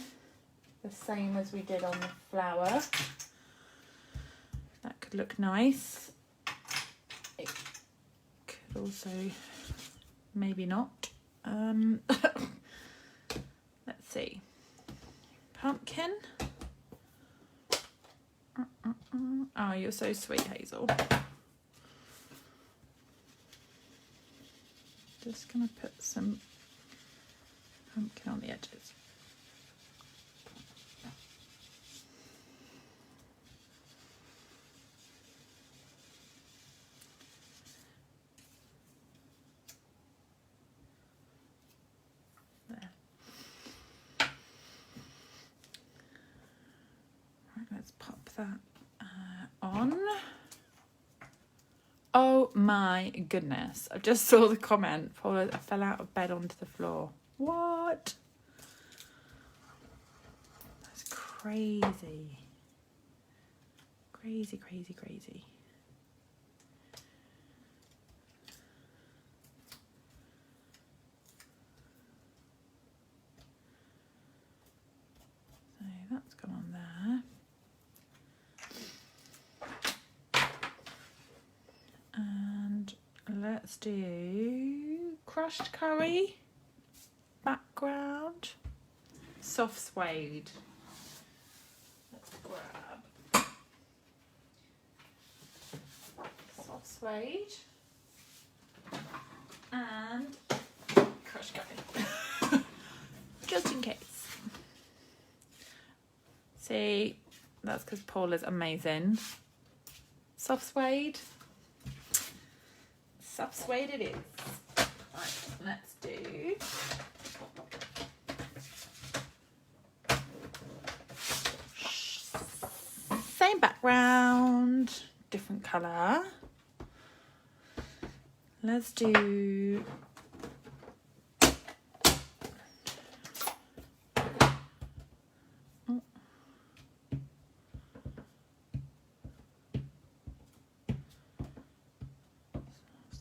the same as we did on the flower. That could look nice. It could also, maybe not. Let's see. Pumpkin. Oh, you're so sweet, Hazel. Just gonna put some pumpkin on the edges. There. Right, let's pop that on. Oh my goodness. I just saw the comment. Paula, I fell out of bed onto the floor. What? That's crazy. Crazy, crazy, crazy. So that's gone on there. And let's do crushed curry, background, soft suede. Let's grab soft suede and crushed curry, just in case. See, that's because Paula's amazing. Soft suede. Soft suede it is. Right, let's do same background, different colour. Let's do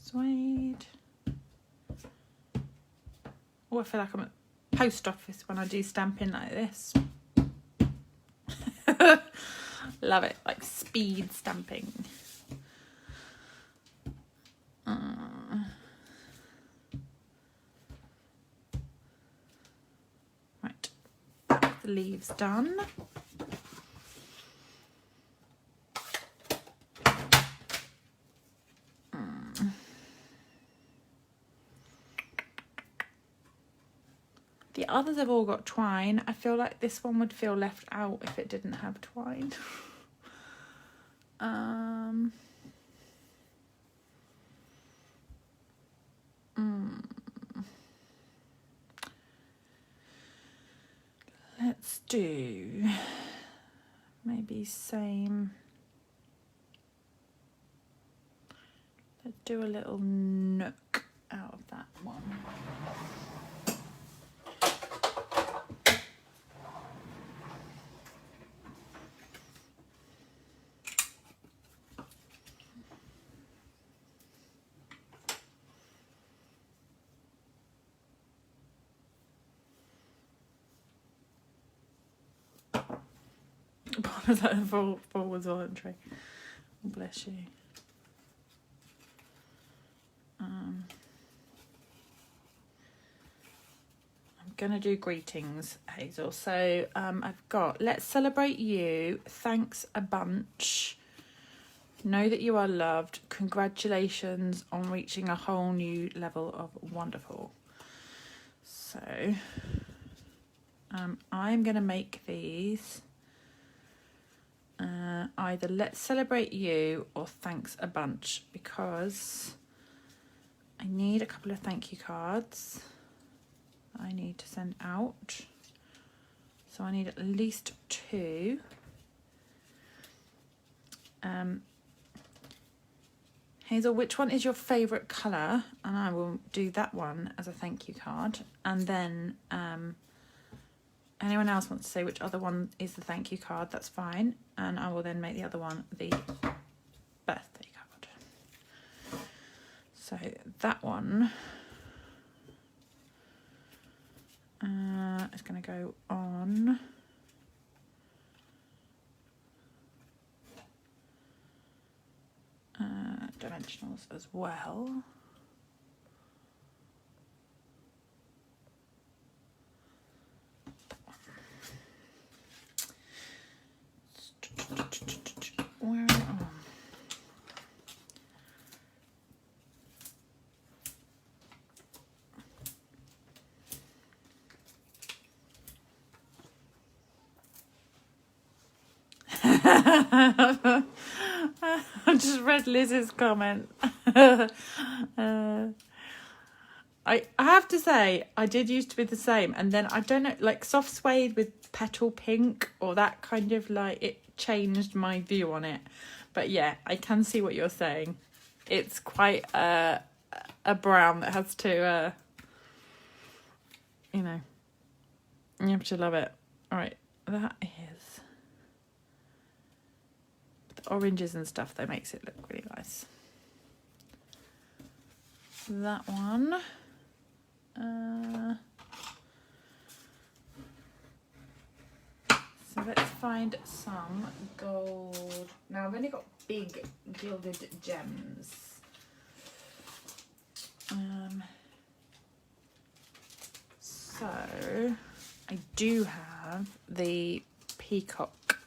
suede. Oh, I feel like I'm at post office when I do stamping like this. Love it, like speed stamping. Right, that's the leaves done. The others have all got twine. I feel like this one would feel left out if it didn't have twine. Let's do maybe same. Let's do a little nook out of that one. Was that forwards voluntary? Oh, bless you. I'm gonna do greetings, Hazel. So I've got let's celebrate you. Thanks a bunch. Know that you are loved. Congratulations on reaching a whole new level of wonderful. So I'm gonna make these. Either let's celebrate you or thanks a bunch, because I need a couple of thank you cards I need to send out. So I need at least 2. Hazel, which one is your favourite colour? And I will do that one as a thank you card. And then anyone else wants to say which other one is the thank you card, that's fine. And I will then make the other one the birthday card. So that one is going to go on dimensionals as well. Where I just read Liz's comment. I have to say, I did used to be the same, and then I don't know, like soft suede with petal pink or that kind of like, it changed my view on it. But yeah, I can see what you're saying. It's quite a brown that has to, you know, you have to love it. All right, that is the oranges and stuff that makes it look really nice. That one. So let's find some gold. Now I've only got big gilded gems. So I do have the peacock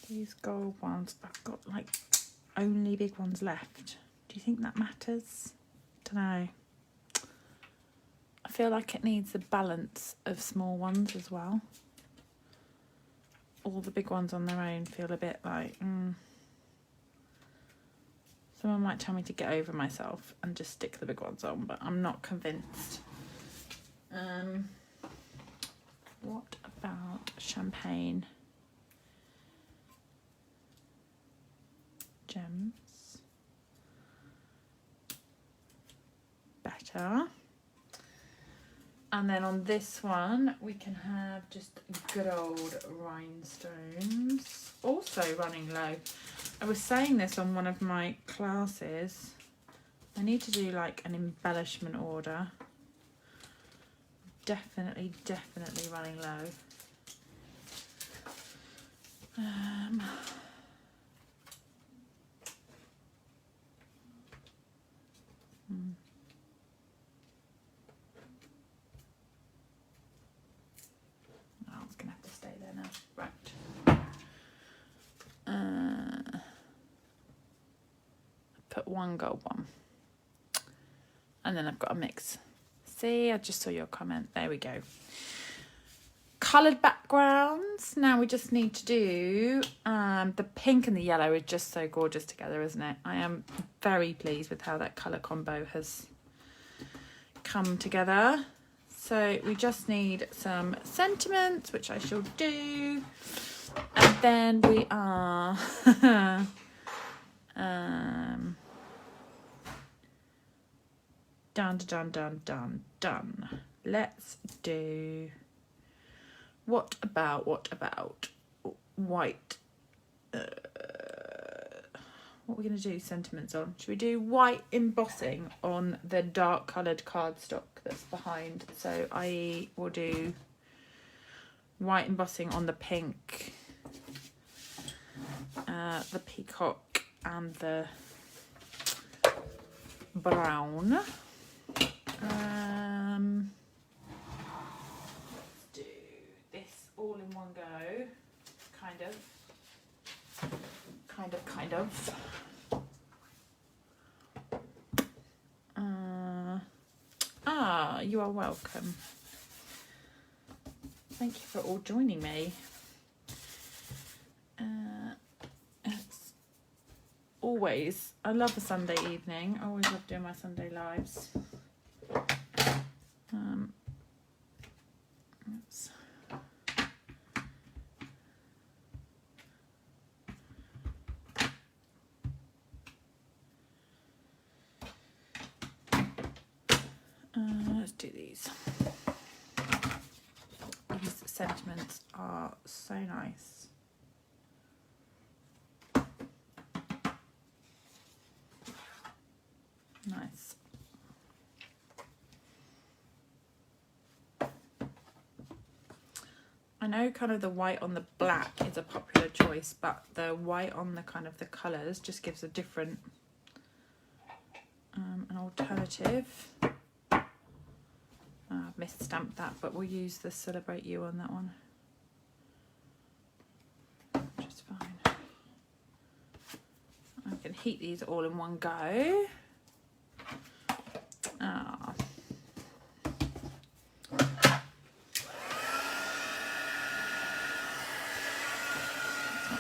these gold ones. I've got like only big ones left. Do you think that matters? Don't know. I feel like it needs a balance of small ones as well. All the big ones on their own feel a bit like someone might tell me to get over myself and just stick the big ones on, but I'm not convinced. What about champagne gems? Better. And then on this one we can have just good old rhinestones, also running low. I was saying this on one of my classes. I need to do like an embellishment order. Definitely running low. Oh, it's gonna have to stay there now. Right. Put one gold one. And then I've got a mix. See, I just saw your comment. There we go. Coloured backgrounds. Now we just need to do the pink and the yellow is just so gorgeous together, isn't it? I am very pleased with how that colour combo has come together. So we just need some sentiments, which I shall do. And then we are done. Let's do, what about white? What are we going to do sentiments on? Should we do white embossing on the dark coloured cardstock that's behind? So I will do white embossing on the pink, the peacock and the brown. Let's do this all in one go, kind of. You are welcome. Thank you for all joining me. It's always, I love a Sunday evening. I always love doing my Sunday lives. Oops. Let's do these. These sentiments are so nice. Nice. I know kind of the white on the black is a popular choice, but the white on the kind of the colours just gives a different, an alternative. I've misstamped that, but we'll use the Celebrate You on that one. Which is fine. I can heat these all in one go.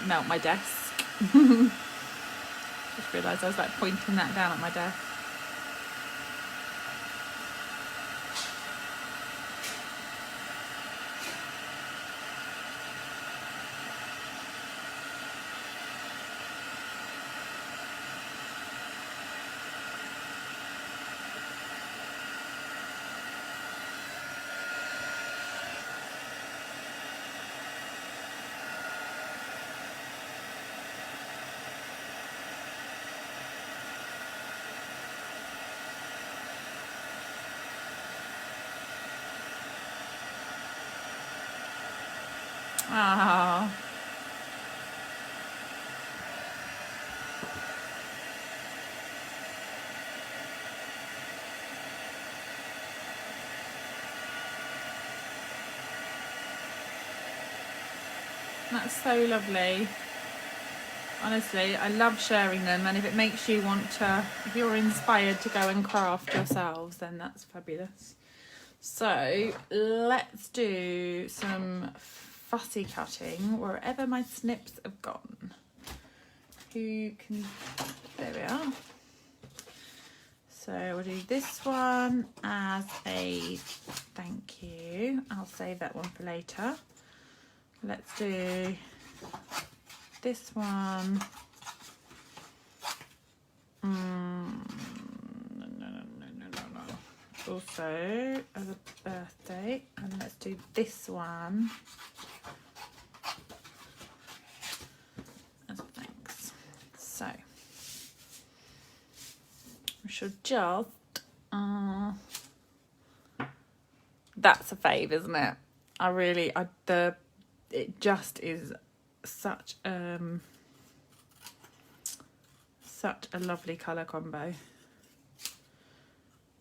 Melt my desk. Just realised I was like pointing that down at my desk. Oh. That's so lovely. Honestly, I love sharing them, and if it makes you want to, if you're inspired to go and craft yourselves, then that's fabulous. So let's do some fussy cutting wherever my snips have gone. Who can, there we are. So we'll do this one as a thank you. I'll save that one for later. Let's do this one. No. Also as a birthday, and let's do this one as a thanks. So I'm should just... that's a fave, isn't it? It just is such a lovely colour combo.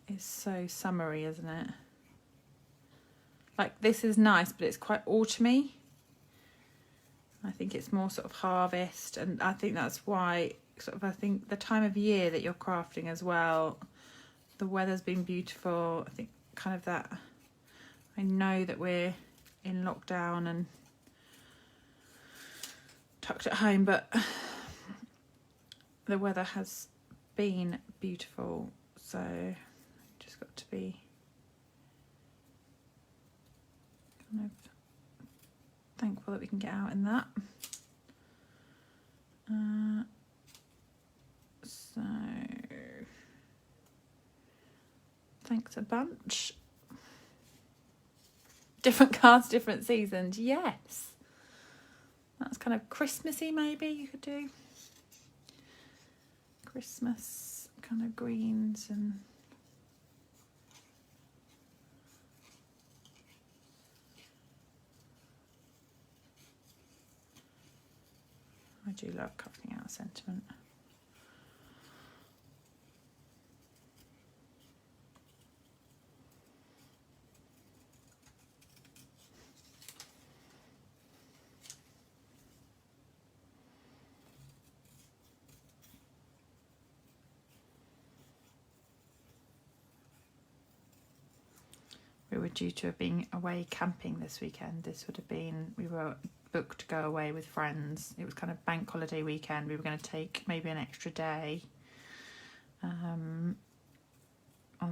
It's so summery, isn't it? Like, this is nice, but it's quite autumny. I think it's more sort of harvest, and I think that's why I think the time of year that you're crafting as well, the weather's been beautiful. I think kind of that, I know that we're in lockdown and tucked at home, but the weather has been beautiful, so just got to be kind of thankful that we can get out in that. So thanks a bunch. Different cards, different seasons. Yes, that's kind of Christmassy. Maybe you could do Christmas kind of greens, and I do love cutting out sentiment. We were due to have been away camping this weekend. This would have been, we were booked to go away with friends. It was kind of bank holiday weekend. We were going to take maybe an extra day on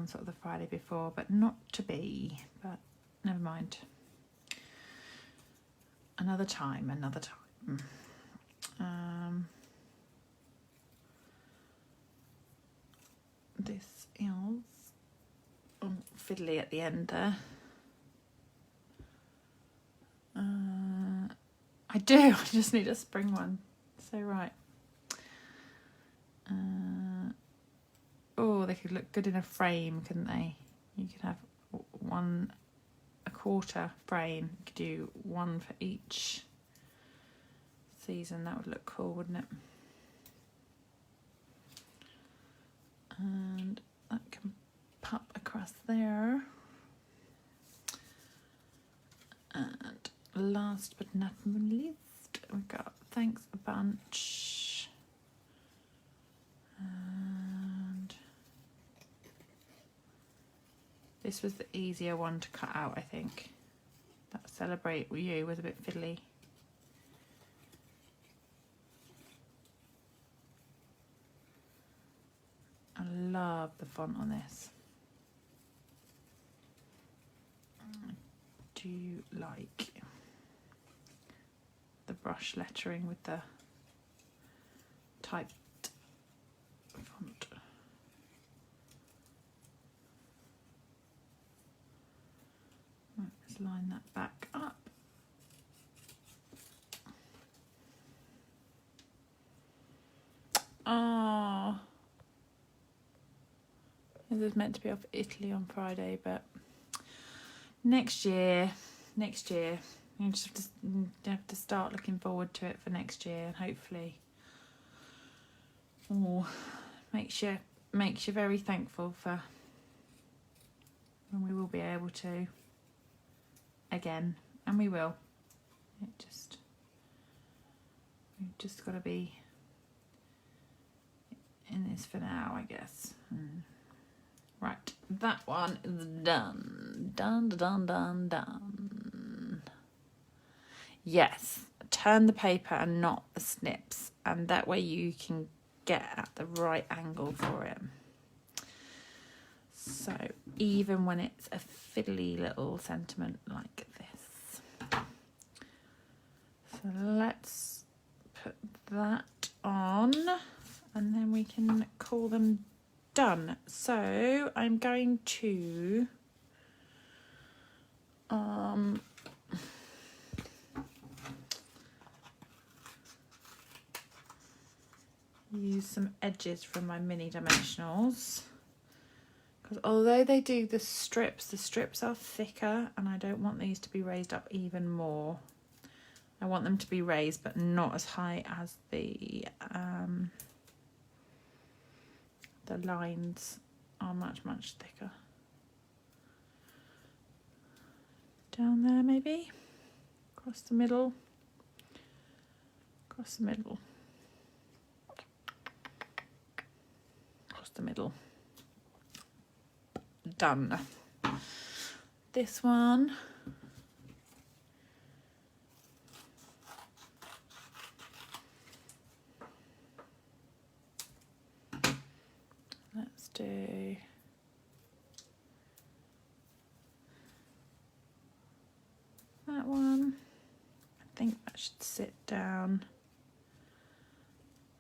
sort of the Friday before, but not to be. But never mind. Another time. This is fiddly at the end there. I do. I just need a spring one. So right. Oh, they could look good in a frame, couldn't they? You could have a quarter frame. You could do one for each season. That would look cool, wouldn't it? And that can pop across there. And last but not least, we've got thanks a bunch. And this was the easier one to cut out, I think. That Celebrate You was a bit fiddly. I love the font on this. I do like the brush lettering with the typed font. Right, let's line that back up. Oh, this is meant to be off Italy on Friday, but next year, you just have to start looking forward to it for next year, and hopefully, makes you very thankful for when we will be able to again, and we will. We've just got to be in this for now, I guess. Right, that one is done. Done. Yes, turn the paper and not the snips, and that way you can get at the right angle for it. So even when it's a fiddly little sentiment like this. So let's put that on, and then we can call them done. So I'm going to use some edges from my mini dimensionals. Because although they do the strips are thicker, and I don't want these to be raised up even more. I want them to be raised, but not as high as the lines are much thicker. Down there maybe, across the middle, across the middle, across the middle. Done. This one. Let's do that one. I think that should sit down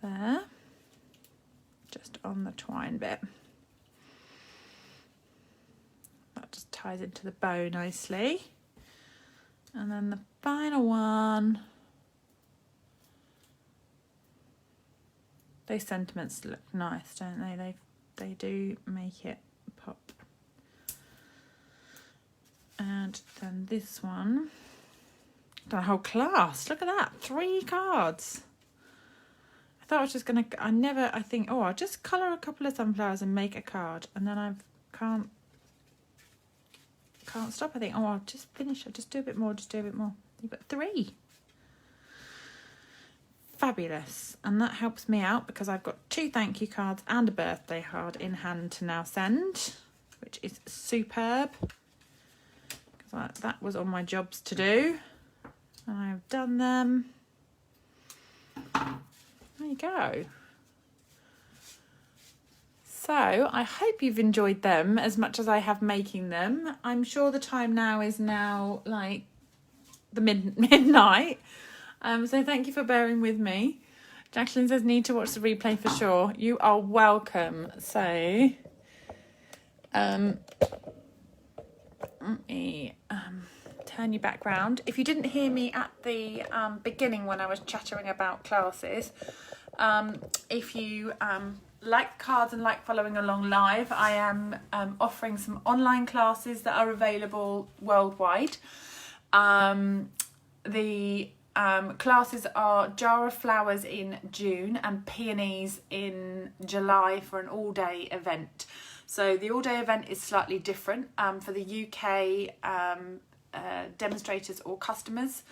there, just on the twine bit. That just ties into the bow nicely. And then the final one. Those sentiments look nice, don't they? They do make it pop. And then this one. Done a whole class. Look at that. 3 cards. I thought I was just gonna. I think. Oh, I'll just colour a couple of sunflowers and make a card, and then I can't stop. I think. Oh, I'll just finish. I'll just do a bit more. Just do a bit more. You've got 3. Fabulous. And that helps me out because I've got 2 thank you cards and a birthday card in hand to now send, which is superb. Because that was on my jobs to do. And I've done them. There you go. So I hope you've enjoyed them as much as I have making them. I'm sure the time now is like the midnight. So thank you for bearing with me. Jacqueline says need to watch the replay for sure. You are welcome. So let me turn you back round. If you didn't hear me at the beginning when I was chattering about classes, if you like cards and like following along live, I am offering some online classes that are available worldwide. The classes are Jar of Flowers in June and Peonies in July for an all-day event. So the all-day event is slightly different for the UK demonstrators or customers.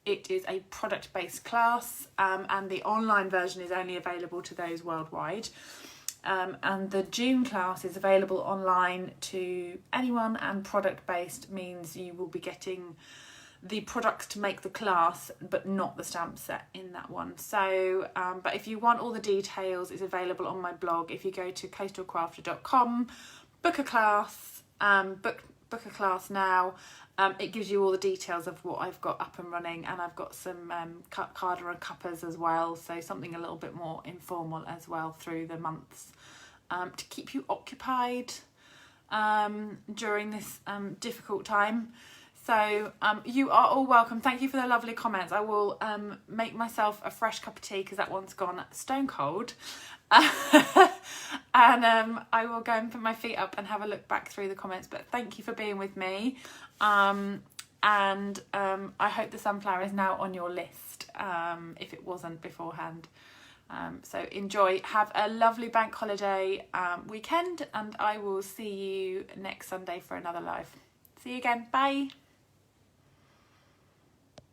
It is a product-based class, and the online version is only available to those worldwide. And the June class is available online to anyone, and product-based means you will be getting the products to make the class, but not the stamp set in that one. So, but if you want all the details, it's available on my blog. If you go to coastalcrafter.com, book a class, book a class now. It gives you all the details of what I've got up and running, and I've got some carder and cuppers as well, so something a little bit more informal as well through the months to keep you occupied during this difficult time. So you are all welcome. Thank you for the lovely comments. I will make myself a fresh cup of tea because that one's gone stone cold. And I will go and put my feet up and have a look back through the comments. But thank you for being with me. And I hope the sunflower is now on your list if it wasn't beforehand. So enjoy. Have a lovely bank holiday weekend, and I will see you next Sunday for another live. See you again. Bye.